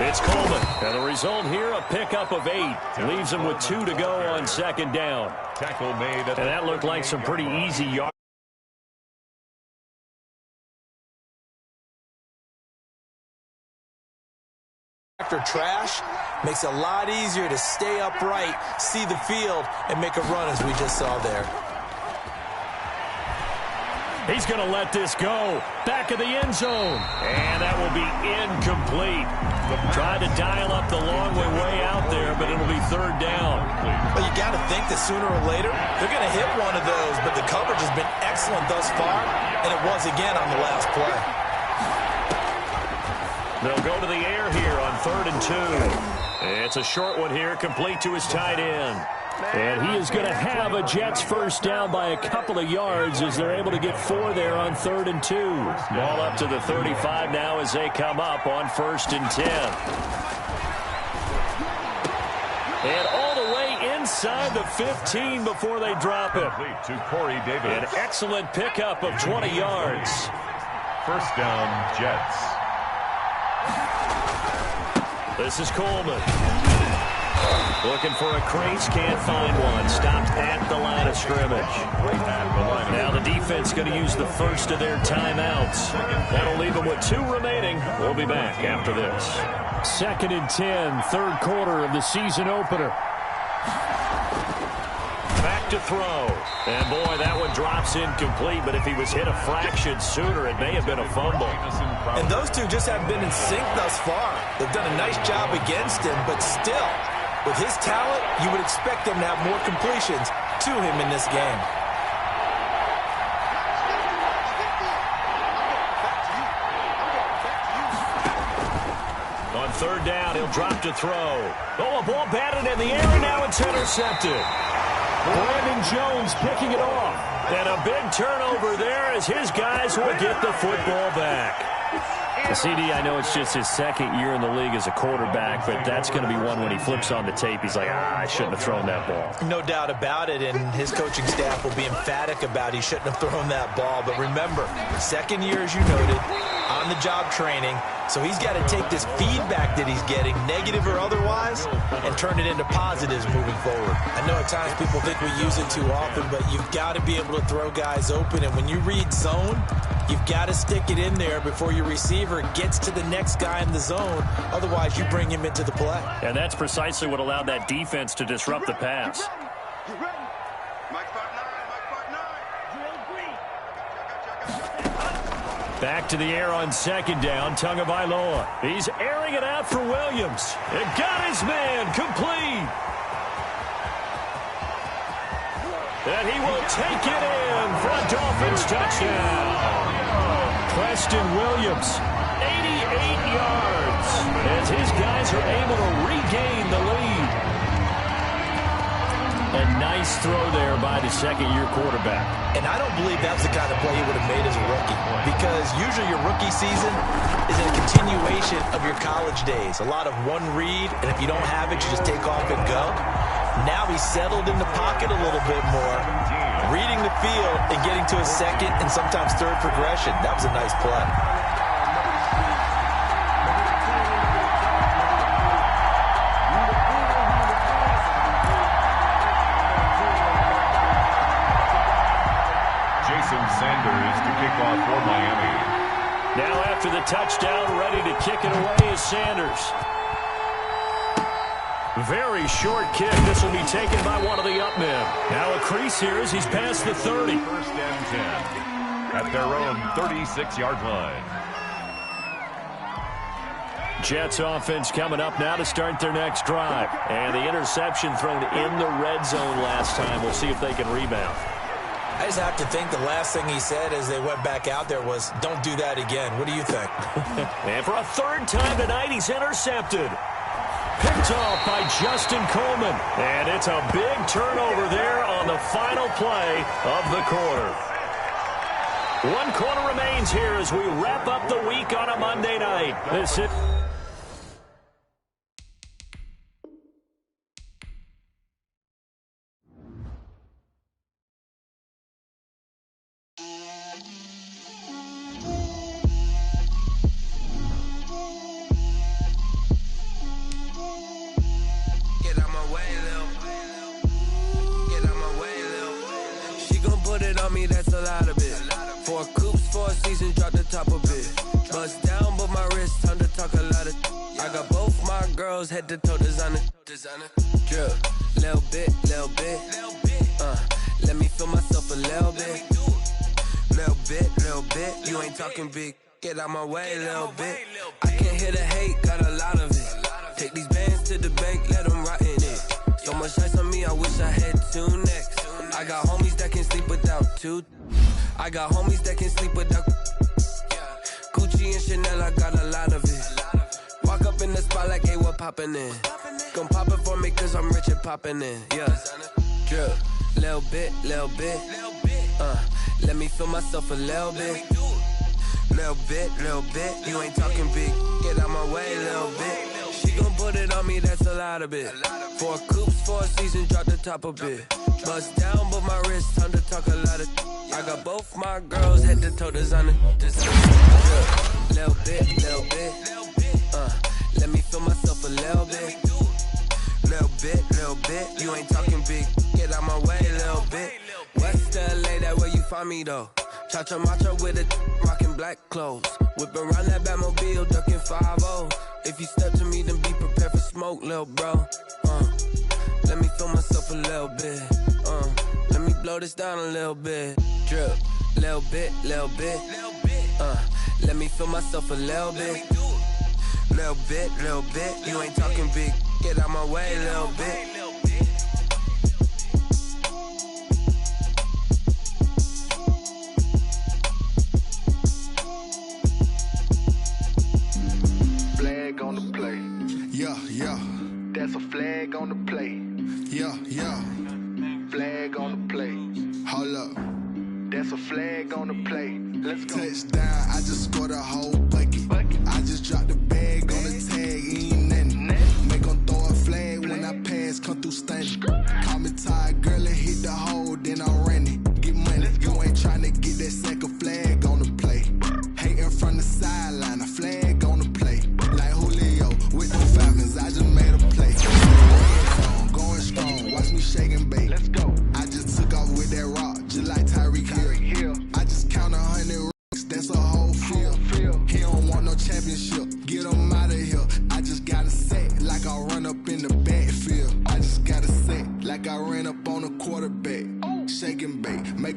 Speaker 1: It's Coleman. And the result here, a pickup of 8. Leaves them with 2 to go on 2nd down.
Speaker 7: Tackle made.
Speaker 1: And that looked like some pretty easy yards.
Speaker 2: After trash, makes it a lot easier to stay upright, see the field, and make a run as we just saw there.
Speaker 1: He's going to let this go. Back of the end zone. And that will be incomplete. Tried to dial up the long way out there, but it'll be 3rd down.
Speaker 2: Well, you got to think that sooner or later, they're going to hit one of those, but the coverage has been excellent thus far, and it was again on the last play.
Speaker 1: They'll go to the air here on 3rd and 2. It's a short one here, complete to his tight end.
Speaker 11: And he is going to have a Jets 1st down by a couple of yards as they're able to get 4 there on 3rd and 2.
Speaker 1: Ball up to the 35 now as they come up on 1st and 10. And all the way inside the 15 before they drop it.
Speaker 7: To Corey Davis.
Speaker 1: An excellent pickup of 20 yards.
Speaker 7: 1st down, Jets.
Speaker 1: This is Coleman. Looking for a crease, can't find one. Stopped at the line of scrimmage. Now the defense going to use the first of their timeouts. That'll leave them with 2 remaining. We'll be back after this.
Speaker 11: 2nd and 10, 3rd quarter of the season opener.
Speaker 1: Back to throw. And boy, that one drops incomplete, but if he was hit a fraction sooner, it may have been a fumble.
Speaker 2: And those two just haven't been in sync thus far. They've done a nice job against him, but still, with his talent, you would expect them to have more completions to him in this game.
Speaker 1: On 3rd down, he'll drop to throw. Oh, a ball batted in the air, and now it's intercepted. Brandon Jones picking it off. And a big turnover there as his guys will get the football back.
Speaker 11: CD, I know it's just his 2nd year in the league as a quarterback, but that's going to be one when he flips on the tape. He's like, I shouldn't have thrown that ball.
Speaker 2: No doubt about it, and his coaching staff will be emphatic about he shouldn't have thrown that ball. But remember, 2nd year, as you noted, on-the-job training. So he's got to take this feedback that he's getting, negative or otherwise, and turn it into positives moving forward. I know at times people think we use it too often, but you've got to be able to throw guys open. And when you read zone, you've got to stick it in there before your receiver gets to the next guy in the zone. Otherwise, you bring him into the play.
Speaker 1: And that's precisely what allowed that defense to disrupt the pass. Back to the air on second down, Tagovailoa. He's airing it out for Williams. It got his man complete. And he will take it in for a Dolphins touchdown. Preston Williams, 88 yards, as his guys are able to regain the lead. A nice throw there by the second-year quarterback.
Speaker 2: And I don't believe that's the kind of play he would have made as a rookie, because usually your rookie season is a continuation of your college days. A lot of one read, and if you don't have it, you just take off and go. Now he's settled in the pocket a little bit more, reading the field and getting to his second and sometimes third progression. That was a nice play.
Speaker 7: Sanders to kick off for Miami.
Speaker 1: Now after the touchdown, ready to kick it away is Sanders. Very short kick. This will be taken by one of the up men. Now a crease here as he's past the 30.
Speaker 7: First and 10 at their own 36-yard line.
Speaker 1: Jets offense coming up now to start their next drive. And the interception thrown in the red zone last time. We'll see if they can rebound.
Speaker 2: I just have to think the last thing he said as they went back out there was, don't do that again. What do you think?
Speaker 1: And for a third time tonight, he's intercepted. Picked off by Justin Coleman. And it's a big turnover there on the final play of the quarter. 1 quarter remains here as we wrap up the week on a Monday night. This is
Speaker 12: head to toe designer. Drill, little bit. Let me feel myself a little bit. Little bit. You ain't talking big. Get out my way, little bit. I can't hear the hate, got a lot of it. Take these bands to the bank, let them rot in it. So much ice on me, I wish I had 2 necks. I got homies that can sleep without 2. I got homies that can sleep without Gucci and Chanel, I got a lot of it. Walk up in the spot like, hey, what poppin' in? Gon' pop it for me cause I'm rich and poppin' in, yeah. Drill, little bit. Let me feel myself a little bit. Little bit. You ain't talking big. Get out my way, little bit. She gon' put it on me, that's a lot of it. 4 coops, 4 seasons, drop the top a bit. Bust down, but my wrist, time to talk a lot of. I got both my girls head to toe designer. Little bit. Let me feel myself a little bit. Little bit. You ain't talking big. Get out my way, little bit. West LA, that where you find me though. Cha-cha macha with it, rocking black clothes. Whip around that Batmobile, ducking 5-0. If you step to me, then be prepared for smoke, little bro. Let me feel myself a little bit. Let me blow this down a little bit. Drip, little bit. Let me feel myself a little bit. Little bit. You ain't talking big. Get out my way, little bit.
Speaker 13: Flag on the play. Yeah. That's a flag on the play. Yeah. Flag on the play. Hold up. That's a flag on the play. Let's go. Touchdown, I just scored a whole bucket. I just dropped the bag on the tag, ain't nothing. Make them throw a flag when I pass, come through stunning. Call me tired, girl, and hit the hole, then I'm running. Get money, you ain't trying to get that second flag on the play. Hating from the side.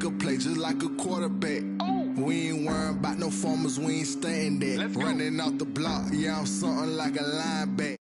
Speaker 13: make a play just like a quarterback. We ain't worrying about no formers, we ain't staying there. Running out the block, yeah, I'm something like a linebacker.